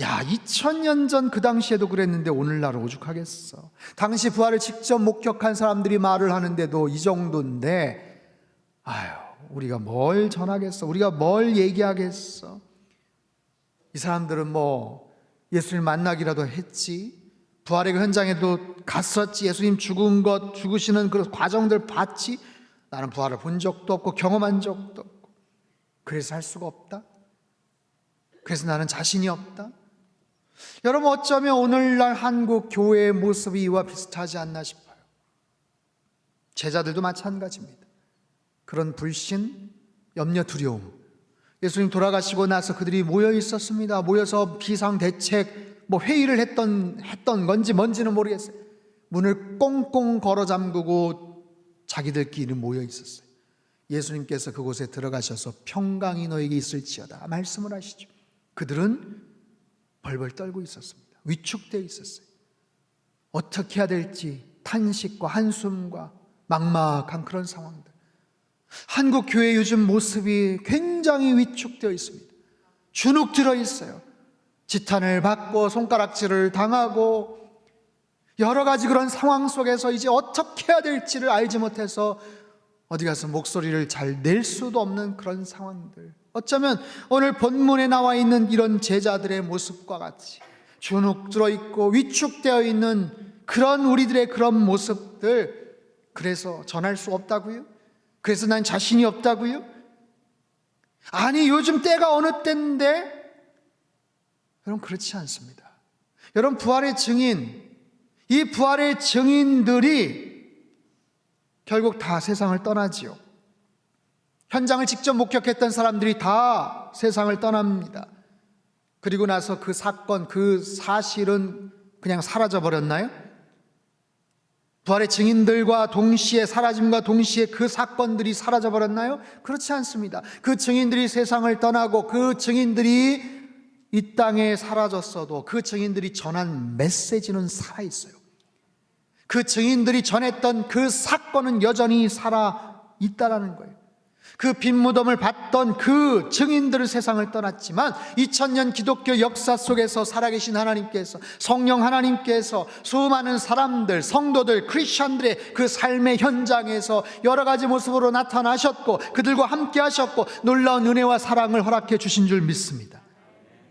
[SPEAKER 3] 야, 2000년 전 그 당시에도 그랬는데 오늘날 오죽하겠어. 당시 부활을 직접 목격한 사람들이 말을 하는데도 이 정도인데, 아유, 우리가 뭘 전하겠어? 우리가 뭘 얘기하겠어? 이 사람들은 뭐 예수님 만나기라도 했지, 부활의 그 현장에도 갔었지, 예수님 죽으시는 그 과정들 봤지. 나는 부활을 본 적도 없고 경험한 적도 없고, 그래서 할 수가 없다. 그래서 나는 자신이 없다. 여러분, 어쩌면 오늘날 한국 교회의 모습이 이와 비슷하지 않나 싶어요. 제자들도 마찬가지입니다. 그런 불신, 염려, 두려움. 예수님 돌아가시고 나서 그들이 모여 있었습니다. 모여서 비상대책 회의를 했던 건지 뭔지는 모르겠어요. 문을 꽁꽁 걸어 잠그고 자기들끼리 모여 있었어요. 예수님께서 그곳에 들어가셔서 평강이 너에게 있을지어다 말씀을 하시죠. 그들은 벌벌 떨고 있었습니다. 위축되어 있었어요. 어떻게 해야 될지 탄식과 한숨과 막막한 그런 상황들. 한국 교회 요즘 모습이 굉장히 위축되어 있습니다. 주눅 들어 있어요. 지탄을 받고 손가락질을 당하고 여러 가지 그런 상황 속에서 이제 어떻게 해야 될지를 알지 못해서 어디 가서 목소리를 잘 낼 수도 없는 그런 상황들. 어쩌면 오늘 본문에 나와 있는 이런 제자들의 모습과 같이 주눅 들어 있고 위축되어 있는 그런 우리들의 그런 모습들, 그래서 전할 수 없다고요? 그래서 난 자신이 없다고요? 아니, 요즘 때가 어느 때인데? 여러분, 그렇지 않습니다. 여러분, 부활의 증인, 이 부활의 증인들이 결국 다 세상을 떠나지요. 현장을 직접 목격했던 사람들이 다 세상을 떠납니다. 그리고 나서 그 사건, 그 사실은 그냥 사라져 버렸나요? 부활의 증인들과 동시에, 사라짐과 동시에 그 사건들이 사라져 버렸나요? 그렇지 않습니다. 그 증인들이 세상을 떠나고 그 증인들이 이 땅에 사라졌어도 그 증인들이 전한 메시지는 살아있어요. 그 증인들이 전했던 그 사건은 여전히 살아있다라는 거예요. 그 빈무덤을 봤던 그 증인들은 세상을 떠났지만 2000년 기독교 역사 속에서 살아계신 하나님께서, 성령 하나님께서 수많은 사람들, 성도들, 크리스천들의 그 삶의 현장에서 여러 가지 모습으로 나타나셨고 그들과 함께 하셨고 놀라운 은혜와 사랑을 허락해 주신 줄 믿습니다.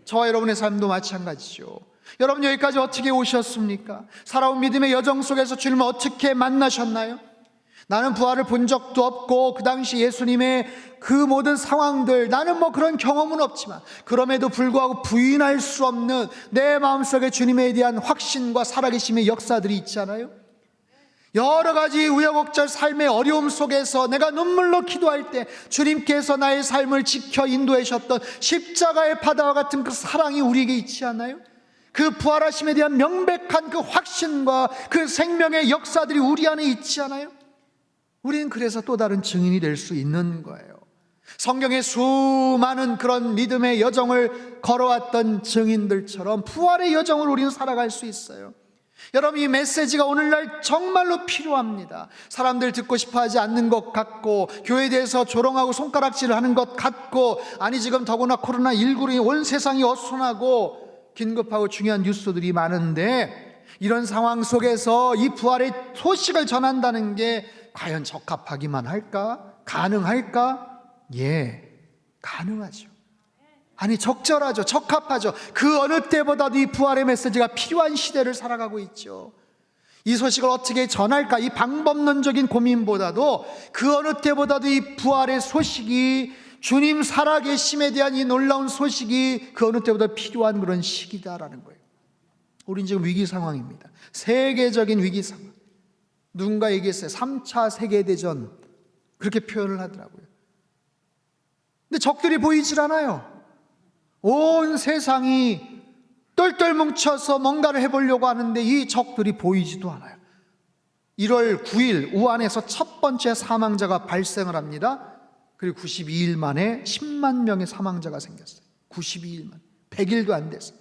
[SPEAKER 3] 저와 여러분의 삶도 마찬가지죠. 여러분, 여기까지 어떻게 오셨습니까? 살아온 믿음의 여정 속에서 주님을 어떻게 만나셨나요? 나는 부활을 본 적도 없고 그 당시 예수님의 그 모든 상황들, 나는 그런 경험은 없지만 그럼에도 불구하고 부인할 수 없는 내 마음속에 주님에 대한 확신과 살아계심의 역사들이 있잖아요. 여러 가지 우여곡절 삶의 어려움 속에서 내가 눈물로 기도할 때 주님께서 나의 삶을 지켜 인도해 주셨던 십자가의 바다와 같은 그 사랑이 우리에게 있지 않나요? 그 부활하심에 대한 명백한 그 확신과 그 생명의 역사들이 우리 안에 있지 않아요? 우리는 그래서 또 다른 증인이 될 수 있는 거예요. 성경의 수많은 그런 믿음의 여정을 걸어왔던 증인들처럼 부활의 여정을 우리는 살아갈 수 있어요. 여러분, 이 메시지가 오늘날 정말로 필요합니다. 사람들 듣고 싶어하지 않는 것 같고, 교회에 대해서 조롱하고 손가락질을 하는 것 같고, 아니 지금 더구나 코로나19로 온 세상이 어수선하고 긴급하고 중요한 뉴스들이 많은데, 이런 상황 속에서 이 부활의 소식을 전한다는 게 과연 적합하기만 할까? 가능할까? 예, 가능하죠. 아니, 적절하죠. 적합하죠. 그 어느 때보다도 이 부활의 메시지가 필요한 시대를 살아가고 있죠. 이 소식을 어떻게 전할까? 이 방법론적인 고민보다도 그 어느 때보다도 이 부활의 소식이, 주님 살아계심에 대한 이 놀라운 소식이 그 어느 때보다 필요한 그런 시기다라는 거예요. 우린 지금 위기 상황입니다. 세계적인 위기 상황. 누군가 얘기했어요. 3차 세계대전, 그렇게 표현을 하더라고요. 근데 적들이 보이질 않아요. 온 세상이 똘똘 뭉쳐서 뭔가를 해보려고 하는데 이 적들이 보이지도 않아요. 1월 9일 우한에서 첫 번째 사망자가 발생을 합니다. 그리고 92일 만에 10만 명의 사망자가 생겼어요. 92일 만, 100일도 안 됐어요.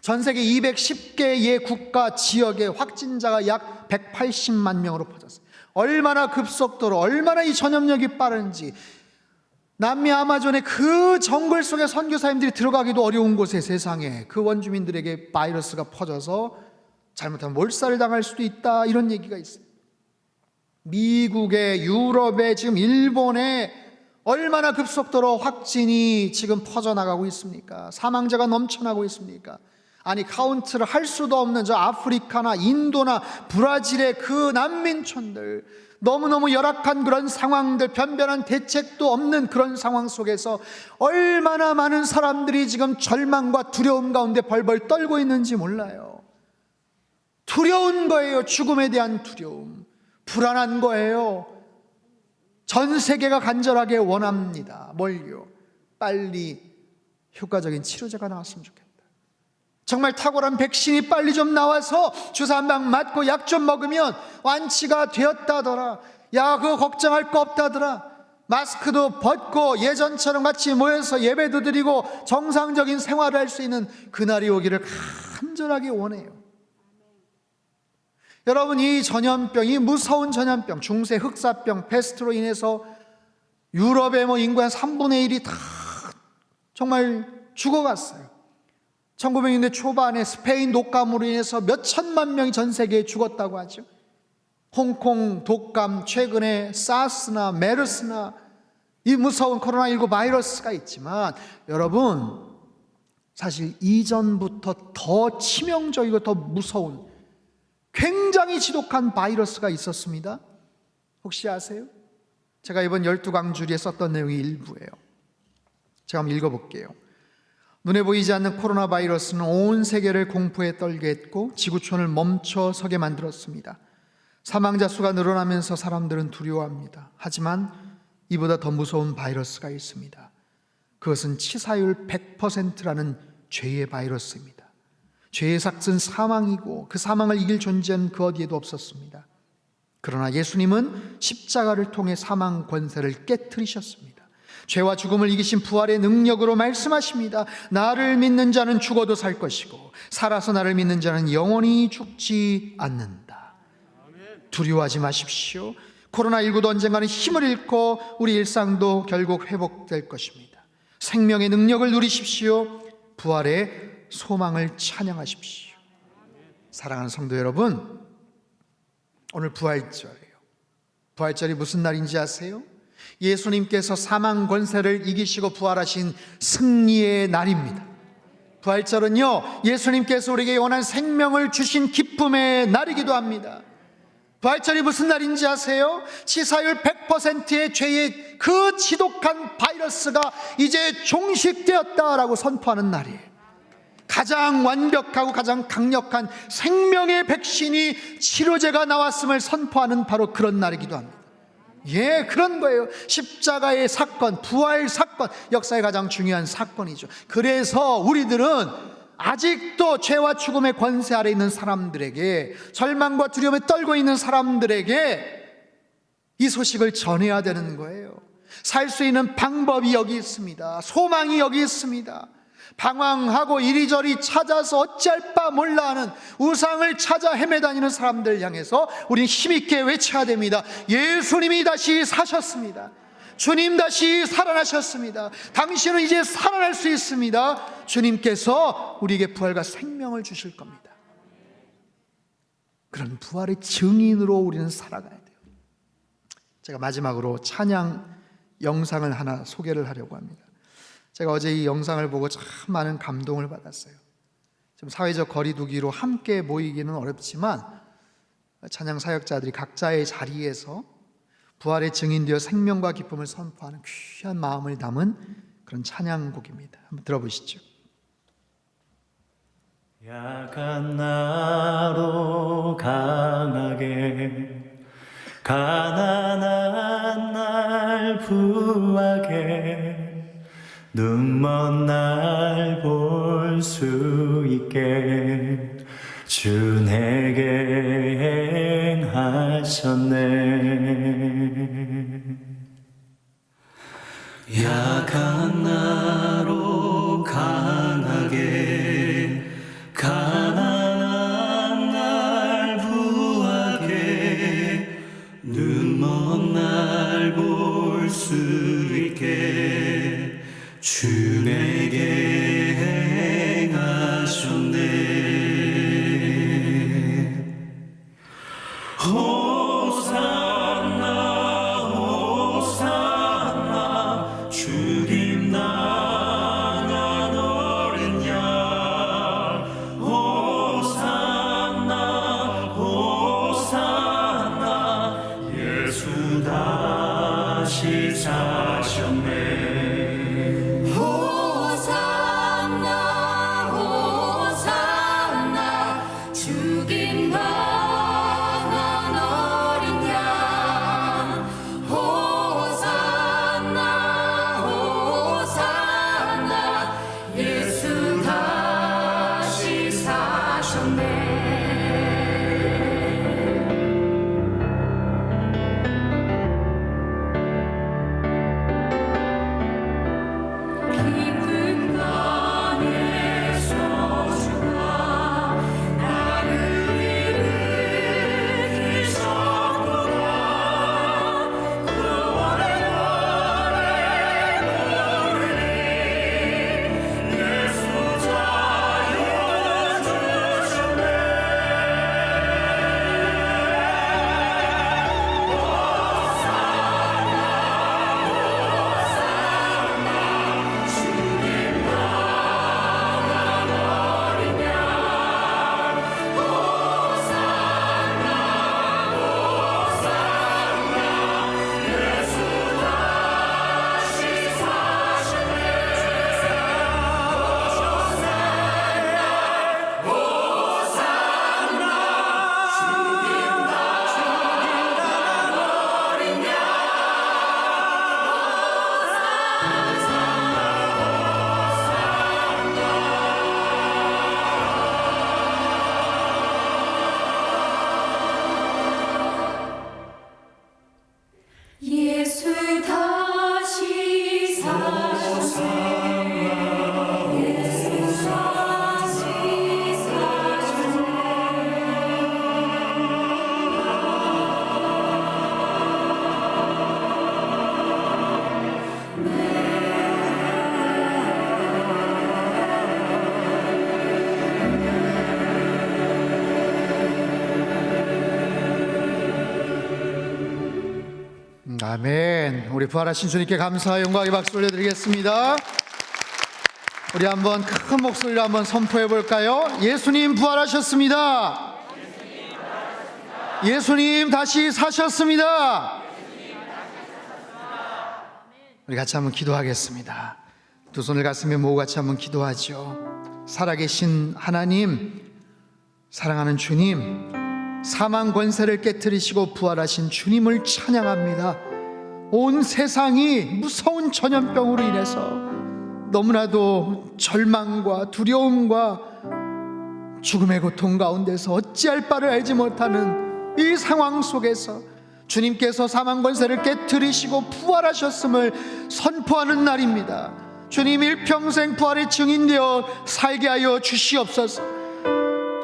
[SPEAKER 3] 전 세계 210개의 국가 지역에 확진자가 약 180만 명으로 퍼졌어요. 얼마나 급속도로, 얼마나 이 전염력이 빠른지. 남미 아마존의 그 정글 속에 선교사님들이 들어가기도 어려운 곳에 세상에 그 원주민들에게 바이러스가 퍼져서 잘못하면 몰살을 당할 수도 있다, 이런 얘기가 있어요. 미국에, 유럽에, 지금 일본에 얼마나 급속도로 확진이 지금 퍼져나가고 있습니까? 사망자가 넘쳐나고 있습니까? 아니, 카운트를 할 수도 없는 저 아프리카나 인도나 브라질의 그 난민촌들, 너무너무 열악한 그런 상황들, 변변한 대책도 없는 그런 상황 속에서 얼마나 많은 사람들이 지금 절망과 두려움 가운데 벌벌 떨고 있는지 몰라요. 두려운 거예요. 죽음에 대한 두려움. 불안한 거예요. 전 세계가 간절하게 원합니다. 뭘요? 빨리 효과적인 치료제가 나왔으면 좋겠다. 정말 탁월한 백신이 빨리 좀 나와서 주사 한 방 맞고 약 좀 먹으면 완치가 되었다더라. 야, 그거 걱정할 거 없다더라. 마스크도 벗고 예전처럼 같이 모여서 예배도 드리고 정상적인 생활을 할 수 있는 그날이 오기를 간절하게 원해요. 여러분, 이 전염병, 이 무서운 전염병, 중세 흑사병, 패스트로 인해서 유럽의 인구의 한 3분의 1이 다 정말 죽어갔어요. 1900년대 초반에 스페인 독감으로 인해서 몇 천만 명이 전 세계에 죽었다고 하죠. 홍콩 독감, 최근에 사스나 메르스나 이 무서운 코로나19 바이러스가 있지만, 여러분, 사실 이전부터 더 치명적이고 더 무서운 굉장히 지독한 바이러스가 있었습니다. 혹시 아세요? 제가 이번 12강주리에 썼던 내용이 일부예요. 제가 한번 읽어볼게요. 눈에 보이지 않는 코로나 바이러스는 온 세계를 공포에 떨게 했고 지구촌을 멈춰서게 만들었습니다. 사망자 수가 늘어나면서 사람들은 두려워합니다. 하지만 이보다 더 무서운 바이러스가 있습니다. 그것은 치사율 100%라는 죄의 바이러스입니다. 죄의 삭은 사망이고 그 사망을 이길 존재는 그 어디에도 없었습니다. 그러나 예수님은 십자가를 통해 사망 권세를 깨트리셨습니다. 죄와 죽음을 이기신 부활의 능력으로 말씀하십니다. 나를 믿는 자는 죽어도 살 것이고 살아서 나를 믿는 자는 영원히 죽지 않는다. 두려워하지 마십시오. 코로나19도 언젠가는 힘을 잃고 우리 일상도 결국 회복될 것입니다. 생명의 능력을 누리십시오. 부활의 소망을 찬양하십시오. 사랑하는 성도 여러분, 오늘 부활절이에요. 부활절이 무슨 날인지 아세요? 예수님께서 사망 권세를 이기시고 부활하신 승리의 날입니다. 부활절은요, 예수님께서 우리에게 영원한 생명을 주신 기쁨의 날이기도 합니다. 부활절이 무슨 날인지 아세요? 치사율 100%의 죄의 그 지독한 바이러스가 이제 종식되었다라고 선포하는 날이에요. 가장 완벽하고 가장 강력한 생명의 백신이 치료제가 나왔음을 선포하는 바로 그런 날이기도 합니다. 예, 그런 거예요. 십자가의 사건, 부활 사건, 역사의 가장 중요한 사건이죠. 그래서 우리들은 아직도 죄와 죽음의 권세 아래 있는 사람들에게, 절망과 두려움에 떨고 있는 사람들에게 이 소식을 전해야 되는 거예요. 살 수 있는 방법이 여기 있습니다. 소망이 여기 있습니다. 방황하고 이리저리 찾아서 어찌할 바 몰라 하는, 우상을 찾아 헤매다니는 사람들 향해서 우리는 힘있게 외쳐야 됩니다. 예수님이 다시 사셨습니다. 주님 다시 살아나셨습니다. 당신은 이제 살아날 수 있습니다. 주님께서 우리에게 부활과 생명을 주실 겁니다. 그런 부활의 증인으로 우리는 살아가야 돼요. 제가 마지막으로 찬양 영상을 하나 소개를 하려고 합니다. 제가 어제 이 영상을 보고 참 많은 감동을 받았어요. 지금 사회적 거리두기로 함께 모이기는 어렵지만 찬양 사역자들이 각자의 자리에서 부활의 증인되어 생명과 기쁨을 선포하는 귀한 마음을 담은 그런 찬양곡입니다. 한번 들어보시죠.
[SPEAKER 4] 약한 나로 강하게, 가난한 날 부하게, 눈먼 날 볼 수 있게 주 내게 행하셨네. 약한 나로 강하게, 가난한 날 부하게, 눈먼 날 볼 수 있게 주 내게 행하셨네. 호산나 호산나 주님 나간 어린 양. 호산나 호산나 예수 다시 사셨네.
[SPEAKER 5] 호산나 호산나 죽임 당한 어린 양. 호산나 호산나 예수 다시 사셨네. 깊은 땅에서 주가 나를 일으키셨구나. 구원의 노래 부르리. 예수 자유 주셨네. 예수 다시 사셨네. 예수 다시 사셨네.
[SPEAKER 3] 아멘. 우리 부활하신 주님께 감사와 영광의 박수 올려드리겠습니다. 우리 한번 큰 목소리로 한번 선포해 볼까요? 예수님 부활하셨습니다. 예수님 다시 사셨습니다. 우리 같이 한번 기도하겠습니다. 두 손을 가슴에 모으고 같이 한번 기도하죠. 살아계신 하나님, 사랑하는 주님, 사망 권세를 깨뜨리시고 부활하신 주님을 찬양합니다. 온 세상이 무서운 전염병으로 인해서 너무나도 절망과 두려움과 죽음의 고통 가운데서 어찌할 바를 알지 못하는 이 상황 속에서 주님께서 사망 권세를 깨뜨리시고 부활하셨음을 선포하는 날입니다. 주님 일평생 부활의 증인되어 살게 하여 주시옵소서.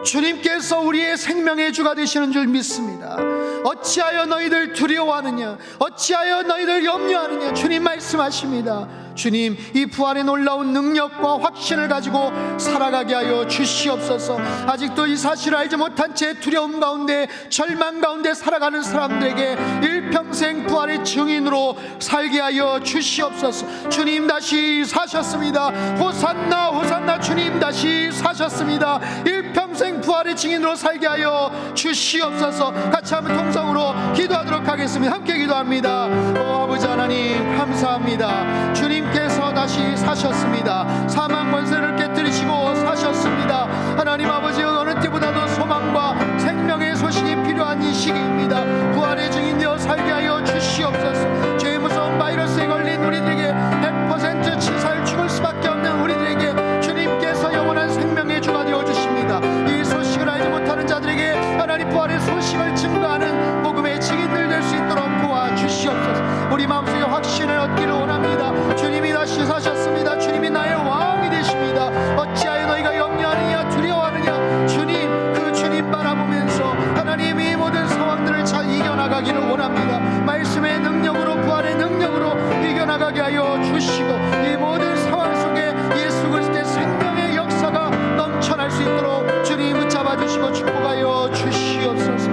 [SPEAKER 3] 주님께서 우리의 생명의 주가 되시는 줄 믿습니다. 어찌하여 너희들 두려워하느냐, 어찌하여 너희들 염려하느냐. 주님 말씀하십니다. 주님, 이 부활의 놀라운 능력과 확신을 가지고 살아가게 하여 주시옵소서. 아직도 이 사실을 알지 못한 채 두려움 가운데, 절망 가운데 살아가는 사람들에게 일평생 부활의 증인으로 살게 하여 주시옵소서. 주님 다시 사셨습니다. 호산나 호산나. 주님 다시 사셨습니다. 일평생 부활의 증인으로 살게 하여 주시옵소서. 같이 한번 통성으로 기도하도록 하겠습니다. 함께 기도합니다. 오 아버지 하나님, 감사합니다. 주님께서 다시 사셨습니다. 사망 권세를 깨뜨리시고 사셨습니다. 하나님 아버지, 어느 때보다도 소망과 생명의 소식이 필요한 이 시기입니다. 부활의 증인되어 살게 하여 주시옵소서. 죄의 무서운 바이러스에 걸린 우리들에게 100% 치살 죽을 수밖에 없는 우리들에게 주님께서 영원한 생명의 주가 되어 주십니다. 이 소식을 알지 못하는 자들에게 하나님 부활의 소식을 증거하는 복음의 증인들 될 수 있도록 도와주시옵소서. 우리 마음속에 확신을 얻기를 원합니다. 주님이 다시 사셨습니다. 주님이 나의 왕이 되십니다. 어찌하여 너희가 염려하느냐, 두려워하느냐. 주님, 그 주님 바라보면서 하나님 이 모든 상황들을 잘 이겨나가기를 원합니다. 말씀의 능력으로, 부활의 능력으로 이겨나가게 하여 주시고, 이 모든 상황 속에 예수 그리스도의 생명의 역사가 넘쳐날 수 있도록 주님 붙잡아 주시고 축복하여 주시옵소서.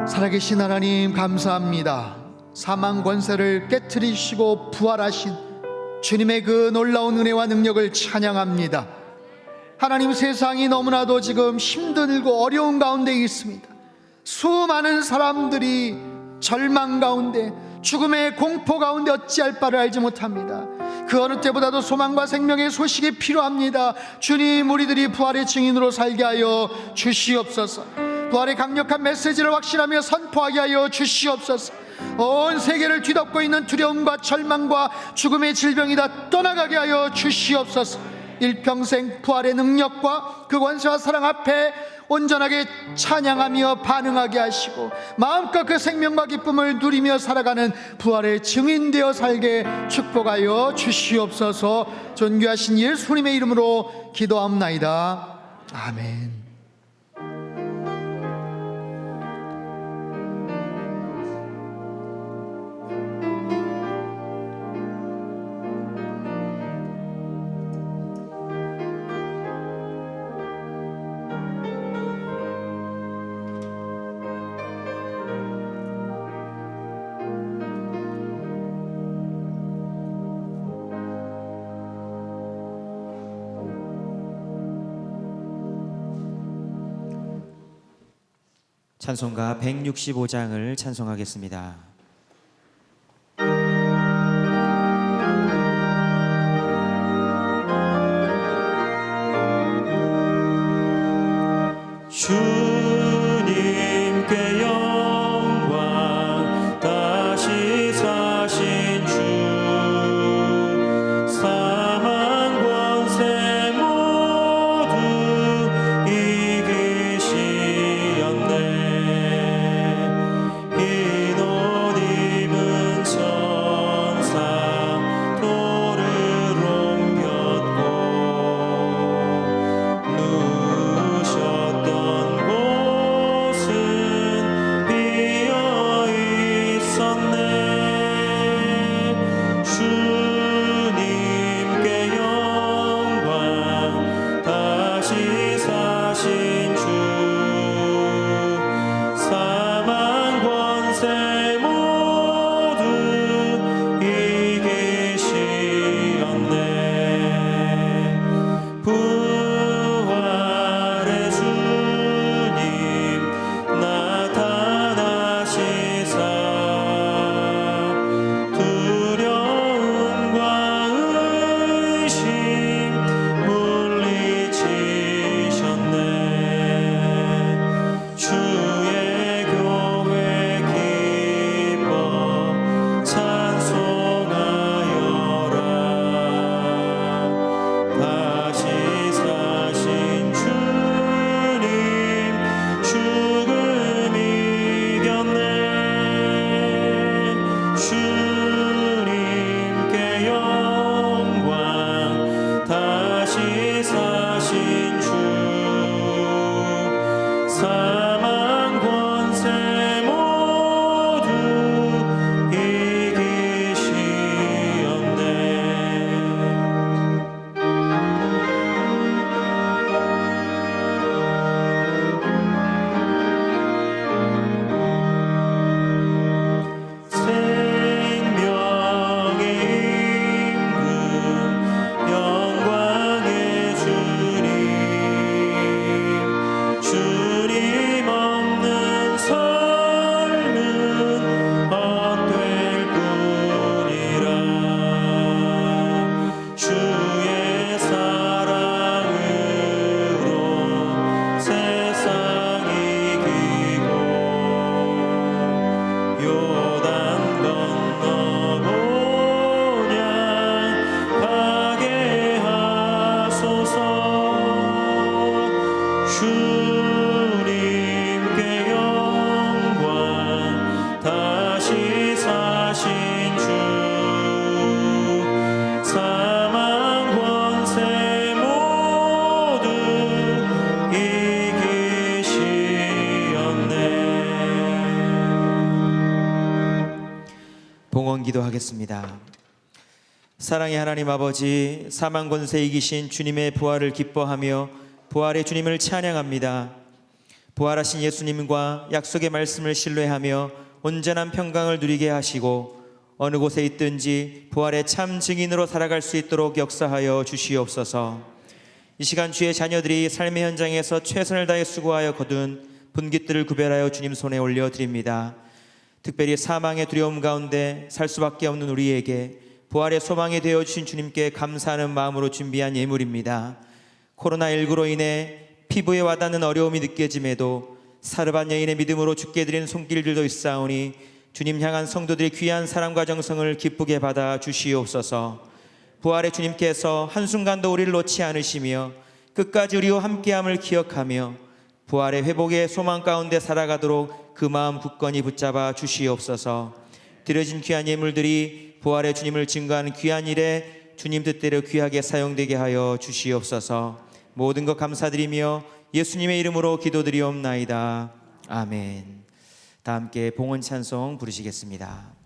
[SPEAKER 3] 살아계신 하나님, 감사합니다. 사망 권세를 깨뜨리시고 부활하신 주님의 그 놀라운 은혜와 능력을 찬양합니다. 하나님, 세상이 너무나도 지금 힘들고 어려운 가운데 있습니다. 수많은 사람들이 절망 가운데, 죽음의 공포 가운데 어찌할 바를 알지 못합니다. 그 어느 때보다도 소망과 생명의 소식이 필요합니다. 주님, 우리들이 부활의 증인으로 살게 하여 주시옵소서. 부활의 강력한 메시지를 확신하며 선포하게 하여 주시옵소서. 온 세계를 뒤덮고 있는 두려움과 절망과 죽음의 질병이 다 떠나가게 하여 주시옵소서. 일평생 부활의 능력과 그 권세와 사랑 앞에 온전하게 찬양하며 반응하게 하시고 마음껏 그 생명과 기쁨을 누리며 살아가는 부활의 증인되어 살게 축복하여 주시옵소서. 존귀하신 예수님의 이름으로 기도합나이다. 아멘.
[SPEAKER 1] 찬송가 165장을 찬송하겠습니다. 주님께 영광, 다시 사신 주, 사망 권세 모두 이기시었네. 이 노래 봉헌 기도하겠습니다. 사랑의 하나님 아버지, 사망 권세 이기신 주님의 부활을 기뻐하며 부활의 주님을 찬양합니다. 부활하신 예수님과 약속의 말씀을 신뢰하며 온전한 평강을 누리게 하시고 어느 곳에 있든지 부활의 참 증인으로 살아갈 수 있도록 역사하여 주시옵소서. 이 시간 주의 자녀들이 삶의 현장에서 최선을 다해 수고하여 거둔 분깃들을 구별하여 주님 손에 올려드립니다. 특별히 사망의 두려움 가운데 살 수밖에 없는 우리에게 부활의 소망이 되어주신 주님께 감사하는 마음으로 준비한 예물입니다. 코로나19로 인해 피부에 와닿는 어려움이 느껴짐에도 사르반 여인의 믿음으로 주께 드린 손길들도 있사오니 주님 향한 성도들의 귀한 사랑과 정성을 기쁘게 받아 주시옵소서. 부활의 주님께서 한순간도 우리를 놓지 않으시며 끝까지 우리와 함께함을 기억하며 부활의 회복의 소망 가운데 살아가도록 그 마음 굳건히 붙잡아 주시옵소서. 드려진 귀한 예물들이 부활의 주님을 증거하는 귀한 일에 주님 뜻대로 귀하게 사용되게 하여 주시옵소서. 모든 것 감사드리며 예수님의 이름으로 기도드리옵나이다. 아멘. 다 함께 봉헌 찬송 부르시겠습니다.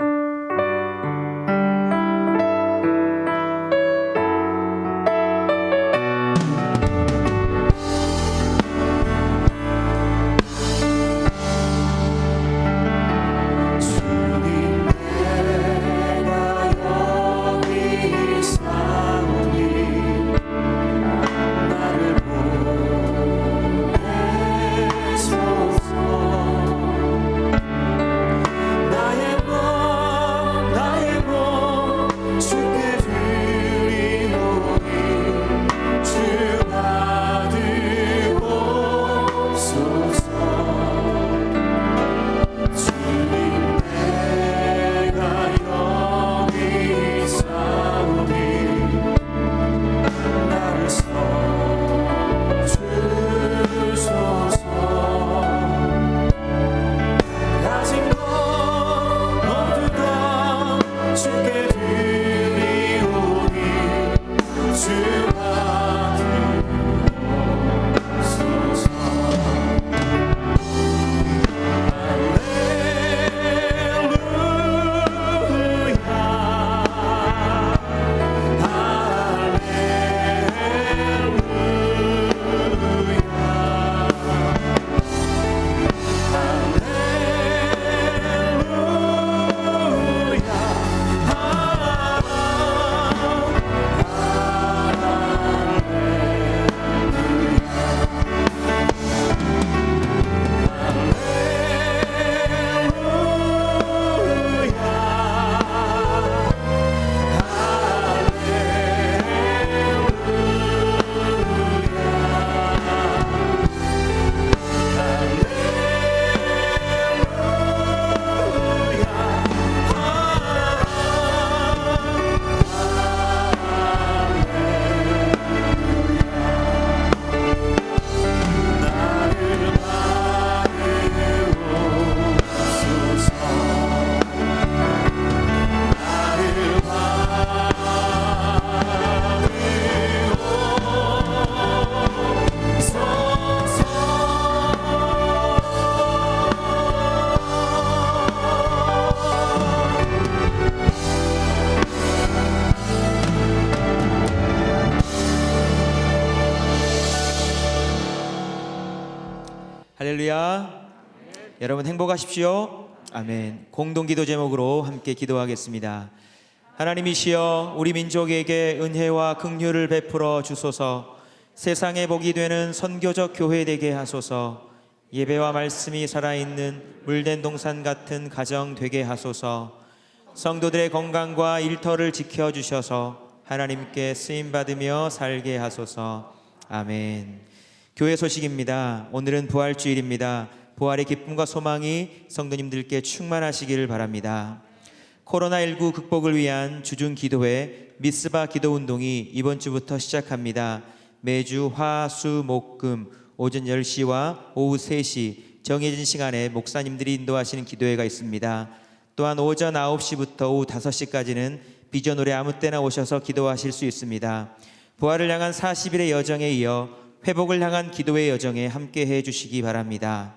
[SPEAKER 1] 할렐루야. 여러분 행복하십시오. 아멘. 공동기도 제목으로 함께 기도하겠습니다. 하나님이시여, 우리 민족에게 은혜와 긍휼을 베풀어 주소서. 세상의 복이 되는 선교적 교회 되게 하소서. 예배와 말씀이 살아있는 물된 동산 같은 가정 되게 하소서. 성도들의 건강과 일터를 지켜주셔서 하나님께 쓰임받으며 살게 하소서. 아멘. 교회 소식입니다. 오늘은 부활주일입니다. 부활의 기쁨과 소망이 성도님들께 충만하시기를 바랍니다. 코로나19 극복을 위한 주중 기도회 미스바 기도 운동이 이번 주부터 시작합니다. 매주 화, 수, 목, 금 오전 10시와 오후 3시 정해진 시간에 목사님들이 인도하시는 기도회가 있습니다. 또한 오전 9시부터 오후 5시까지는 비전홀에 아무 때나 오셔서 기도하실 수 있습니다. 부활을 향한 40일의 여정에 이어 회복을 향한 기도의 여정에 함께해 주시기 바랍니다.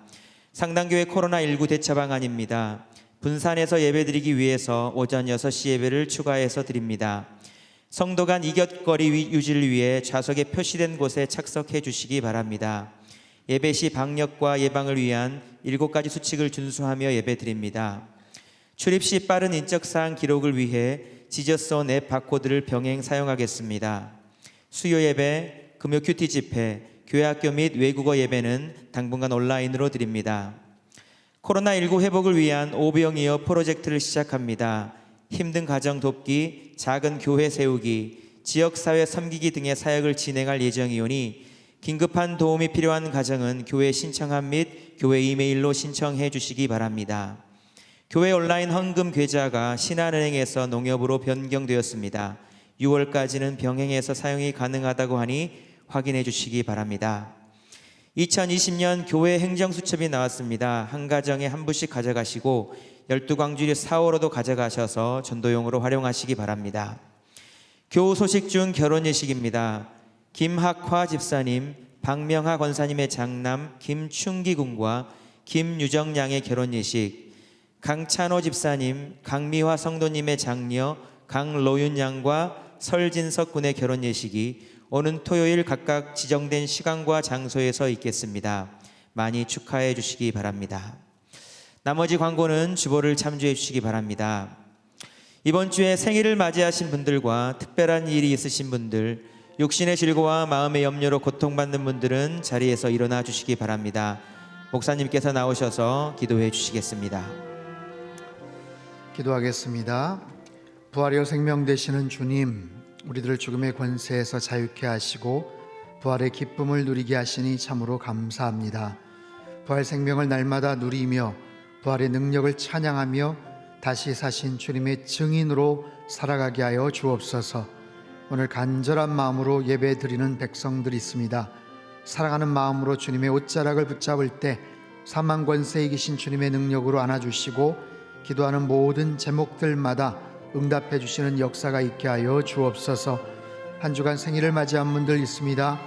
[SPEAKER 1] 상당교회 코로나19 대처 방안입니다. 분산해서 예배드리기 위해서 오전 6시 예배를 추가해서 드립니다. 성도 간 이곁거리 유지를 위해 좌석에 표시된 곳에 착석해 주시기 바랍니다. 예배 시 방역과 예방을 위한 7가지 수칙을 준수하며 예배드립니다. 출입 시 빠른 인적사항 기록을 위해 지저스온 앱 바코드를 병행 사용하겠습니다. 수요 예배, 금요 큐티 집회, 교회학교 및 외국어 예배는 당분간 온라인으로 드립니다. 코로나19 회복을 위한 오병이어 프로젝트를 시작합니다. 힘든 가정 돕기, 작은 교회 세우기, 지역사회 섬기기 등의 사역을 진행할 예정이오니 긴급한 도움이 필요한 가정은 교회 신청함 및 교회 이메일로 신청해 주시기 바랍니다. 교회 온라인 헌금 계좌가 신한은행에서 농협으로 변경되었습니다. 6월까지는 병행해서 사용이 가능하다고 하니 확인해 주시기 바랍니다. 2020년 교회 행정수첩이 나왔습니다. 한 가정에 한 부씩 가져가시고 12광주리 4호로도 가져가셔서 전도용으로 활용하시기 바랍니다. 교우 소식 중 결혼 예식입니다. 김학화 집사님, 박명하 권사님의 장남 김충기 군과 김유정 양의 결혼 예식, 강찬호 집사님, 강미화 성도님의 장녀 강로윤 양과 설진석 군의 결혼 예식이 오는 토요일 각각 지정된 시간과 장소에서 있겠습니다. 많이 축하해 주시기 바랍니다. 나머지 광고는 주보를 참조해 주시기 바랍니다. 이번 주에 생일을 맞이하신 분들과 특별한 일이 있으신 분들, 육신의 질고와 마음의 염려로 고통받는 분들은 자리에서 일어나 주시기 바랍니다. 목사님께서 나오셔서 기도해 주시겠습니다.
[SPEAKER 3] 기도하겠습니다. 부활이요 생명 되시는 주님, 우리들을 죽음의 권세에서 자유케 하시고 부활의 기쁨을 누리게 하시니 참으로 감사합니다. 부활 생명을 날마다 누리며 부활의 능력을 찬양하며 다시 사신 주님의 증인으로 살아가게 하여 주옵소서. 오늘 간절한 마음으로 예배 드리는 백성들이 있습니다. 사랑하는 마음으로 주님의 옷자락을 붙잡을 때 사망 권세에 이기신 주님의 능력으로 안아주시고 기도하는 모든 제목들마다 응답해 주시는 역사가 있게 하여 주옵소서. 한 주간 생일을 맞이한 분들 있습니다.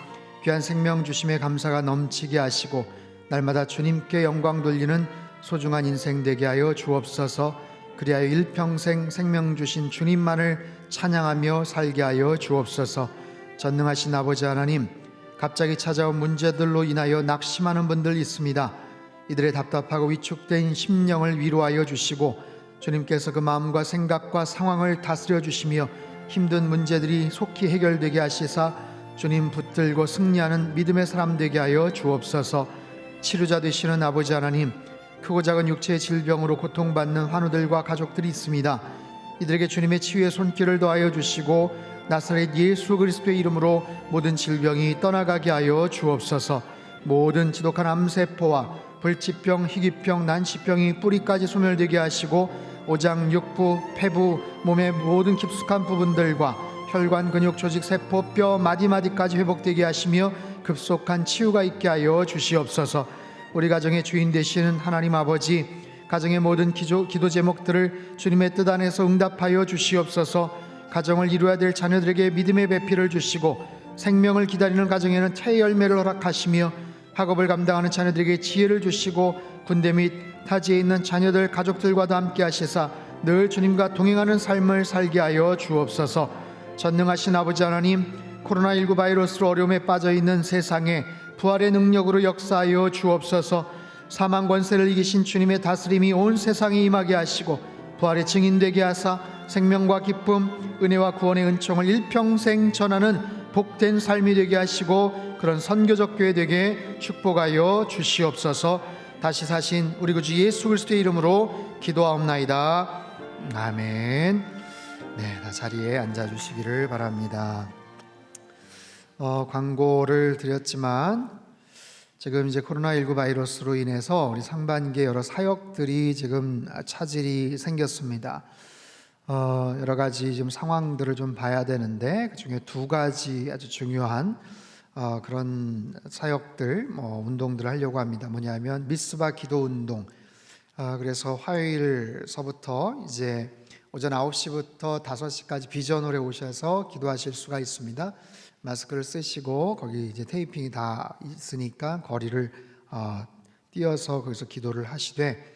[SPEAKER 3] 귀한 생명 주심에 감사가 넘치게 하시고 날마다 주님께 영광 돌리는 소중한 인생 되게 하여 주옵소서. 그리하여 일평생 생명 주신 주님만을 찬양하며 살게 하여 주옵소서. 전능하신 아버지 하나님, 갑자기 찾아온 문제들로 인하여 낙심하는 분들 있습니다. 이들의 답답하고 위축된 심령을 위로하여 주시고 주님께서 그 마음과 생각과 상황을 다스려 주시며 힘든 문제들이 속히 해결되게 하시사 주님 붙들고 승리하는 믿음의 사람 되게 하여 주옵소서. 치료자 되시는 아버지 하나님, 크고 작은 육체의 질병으로 고통받는 환우들과 가족들이 있습니다. 이들에게 주님의 치유의 손길을 더하여 주시고 나사렛 예수 그리스도의 이름으로 모든 질병이 떠나가게 하여 주옵소서. 모든 지독한 암세포와 불치병, 희귀병, 난치병이 뿌리까지 소멸되게 하시고 오장, 육부, 폐부, 몸의 모든 깊숙한 부분들과 혈관, 근육, 조직, 세포, 뼈, 마디마디까지 회복되게 하시며 급속한 치유가 있게 하여 주시옵소서. 우리 가정의 주인 되시는 하나님 아버지, 가정의 모든 기도 제목들을 주님의 뜻 안에서 응답하여 주시옵소서. 가정을 이루어야 될 자녀들에게 믿음의 배필을 주시고 생명을 기다리는 가정에는 태의 열매를 허락하시며 학업을 감당하는 자녀들에게 지혜를 주시고 군대 및 타지에 있는 자녀들 가족들과도 함께 하시사 늘 주님과 동행하는 삶을 살게 하여 주옵소서. 전능하신 아버지 하나님, 코로나19 바이러스로 어려움에 빠져있는 세상에 부활의 능력으로 역사하여 주옵소서. 사망 권세를 이기신 주님의 다스림이 온 세상에 임하게 하시고 부활의 증인되게 하사 생명과 기쁨, 은혜와 구원의 은총을 일평생 전하는 복된 삶이 되게 하시고 그런 선교적 교회 되게 축복하여 주시옵소서. 다시 사신 우리 구주 예수 그리스도의 이름으로 기도하옵나이다. 아멘. 네, 다 자리에 앉아주시기를 바랍니다. 광고를 드렸지만 지금 이제 코로나19 바이러스로 인해서 우리 상반기에 여러 사역들이 지금 차질이 생겼습니다. 여러 가지 지금 상황들을 좀 봐야 되는데 그중에 두 가지 아주 중요한 그런 사역들, 운동들을 하려고 합니다. 뭐냐면 미스바 기도 운동. 그래서 화요일서부터 이제 오전 9시부터 5시까지 비전홀에 오셔서 기도하실 수가 있습니다. 마스크를 쓰시고 거기 이제 테이핑이 다 있으니까 거리를 띄어서 거기서 기도를 하시되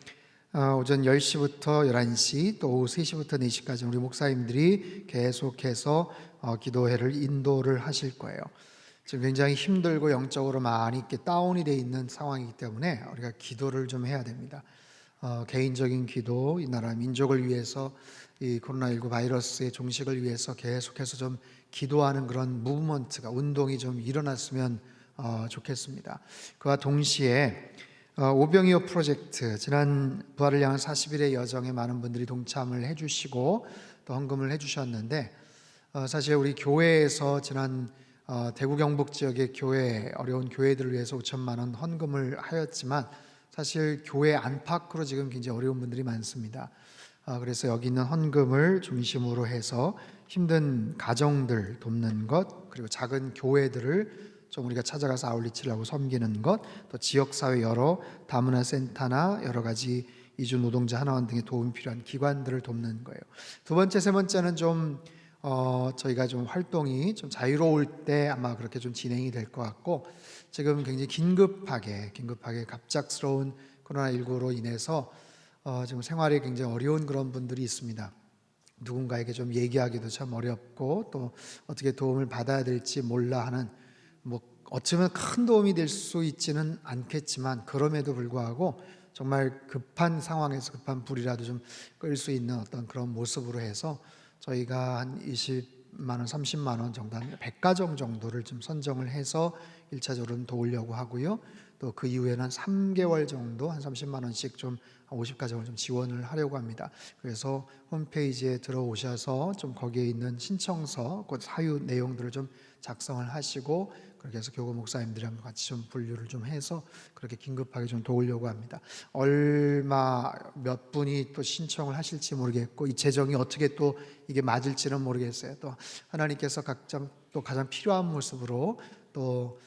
[SPEAKER 3] 오전 10시부터 11시 또 오후 3시부터 4시까지 우리 목사님들이 계속해서 기도회를 인도를 하실 거예요. 지금 굉장히 힘들고 영적으로 많이 이렇게 다운이 되어 있는 상황이기 때문에 우리가 기도를 좀 해야 됩니다. 개인적인 기도, 이 나라 민족을 위해서, 이 코로나19 바이러스의 종식을 위해서 계속해서 좀 기도하는 그런 무브먼트가, 운동이 좀 일어났으면 좋겠습니다. 그와 동시에 오병이어 프로젝트, 지난 부활을 향한 40일의 여정에 많은 분들이 동참을 해주시고 또 헌금을 해주셨는데, 사실 우리 교회에서 지난 대구 경북 지역의 교회, 어려운 교회들을 위해서 5천만 원 헌금을 하였지만 사실 교회 안팎으로 지금 굉장히 어려운 분들이 많습니다. 그래서 여기 있는 헌금을 중심으로 해서 힘든 가정들 돕는 것, 그리고 작은 교회들을 좀 우리가 찾아가서 아울리치를 하고 섬기는 것, 또 지역사회 여러 다문화 센터나 여러 가지 이주 노동자 하나원 등의 도움이 필요한 기관들을 돕는 거예요. 두 번째, 세 번째는 좀 저희가 좀 활동이 좀 자유로울 때 아마 그렇게 좀 진행이 될 것 같고, 지금 굉장히 긴급하게 갑작스러운 코로나19로 인해서 지금 생활이 굉장히 어려운 그런 분들이 있습니다. 누군가에게 좀 얘기하기도 참 어렵고 또 어떻게 도움을 받아야 될지 몰라 하는, 어쩌면 큰 도움이 될 수 있지는 않겠지만 그럼에도 불구하고 정말 급한 상황에서 급한 불이라도 좀 끌 수 있는 어떤 그런 모습으로 해서 저희가 한 20만 원, 30만 원 정도, 한 100가정 정도를 좀 선정을 해서 1차적으로는 도우려고 하고요. 또 그 이후에는 한 3개월 정도 한 30만 원씩 좀 50가정을 좀 지원을 하려고 합니다. 그래서 홈페이지에 들어오셔서 좀 거기에 있는 신청서, 그 사유 내용들을 좀 작성을 하시고, 그렇게 해서 교구 목사님들이랑 같이 좀 분류를 좀 해서 그렇게 긴급하게 좀 도우려고 합니다. 얼마 몇 분이 또 신청을 하실지 모르겠고, 이 재정이 어떻게 또 이게 맞을지는 모르겠어요. 또 하나님께서 또 가장 필요한 모습으로 또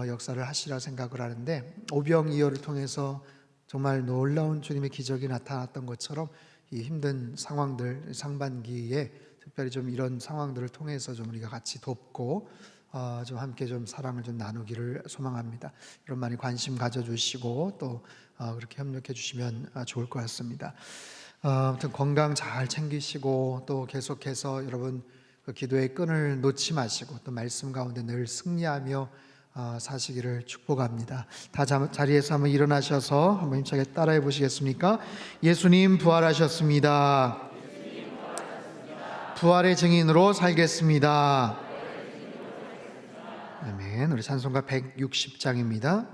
[SPEAKER 3] 역사를 하시라 생각을 하는데, 오병이어를 통해서 정말 놀라운 주님의 기적이 나타났던 것처럼 이 힘든 상황들, 상반기에 특별히 좀 이런 상황들을 통해서 좀 우리가 같이 돕고 좀 함께 좀 사랑을 좀 나누기를 소망합니다. 이런 많이 관심 가져주시고 또 그렇게 협력해 주시면 좋을 것 같습니다. 아무튼 건강 잘 챙기시고 또 계속해서 여러분 그 기도의 끈을 놓지 마시고 또 말씀 가운데 늘 승리하며 사시기를 축복합니다. 다 자리에서 한번 일어나셔서 한번 힘차게 따라해 보시겠습니까? 예수님 부활하셨습니다. 부활의 증인으로 살겠습니다. 아멘. 우리 찬송가 160장입니다.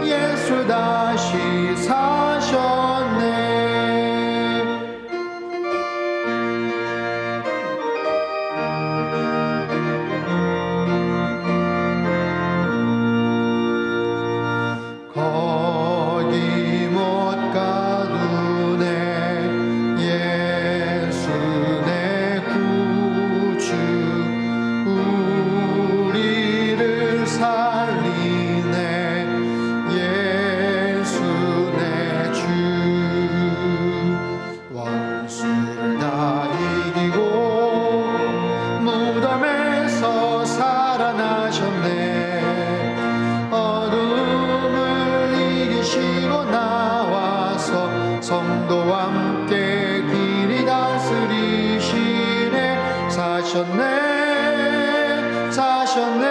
[SPEAKER 3] 예수 다시 사셨네. 거기 못 가두네. 예수 내 사셨네 사셨네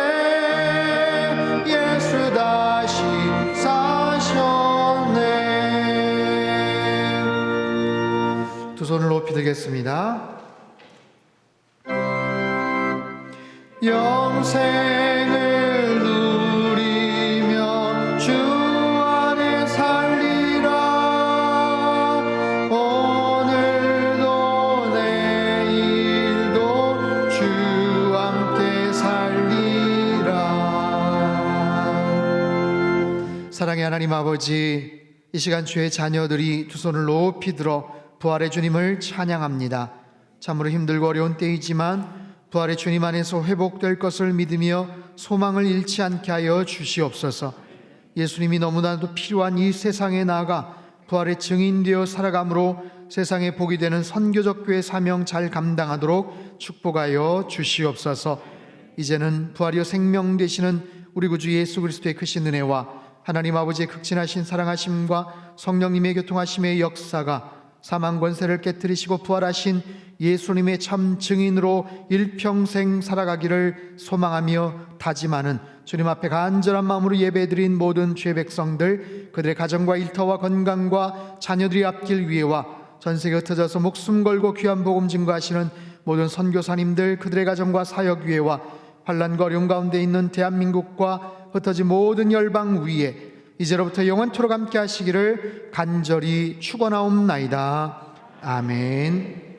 [SPEAKER 3] 예수 다시 사셨네. 두 손을 높이 들겠습니다. 영생을 누리며 주 안에 살리라. 오늘도 내일도 주 함께 살리라. 사랑의 하나님 아버지, 이 시간 주의 자녀들이 두 손을 높이 들어 부활의 주님을 찬양합니다. 참으로 힘들고 어려운 때이지만 부활의 주님 안에서 회복될 것을 믿으며 소망을 잃지 않게 하여 주시옵소서. 예수님이 너무나도 필요한 이 세상에 나아가 부활의 증인되어 살아감으로 세상에 복이 되는 선교적 교회 사명 잘 감당하도록 축복하여 주시옵소서. 이제는 부활이요 생명 되시는 우리 구주 예수 그리스도의 크신 은혜와 하나님 아버지의 극진하신 사랑하심과 성령님의 교통하심의 역사가 사망 권세를 깨뜨리시고 부활하신 예수님의 참 증인으로 일평생 살아가기를 소망하며 다짐하는 주님 앞에 간절한 마음으로 예배드린 모든 주의 백성들, 그들의 가정과 일터와 건강과 자녀들이 앞길 위에와 전세계 흩어져서 목숨 걸고 귀한 복음 증거하시는 모든 선교사님들, 그들의 가정과 사역 위에와 환난과 어려움 가운데 있는 대한민국과 흩어진 모든 열방 위에 이제로부터 영원토록 함께 하시기를 간절히 축원하옵나이다. 아멘.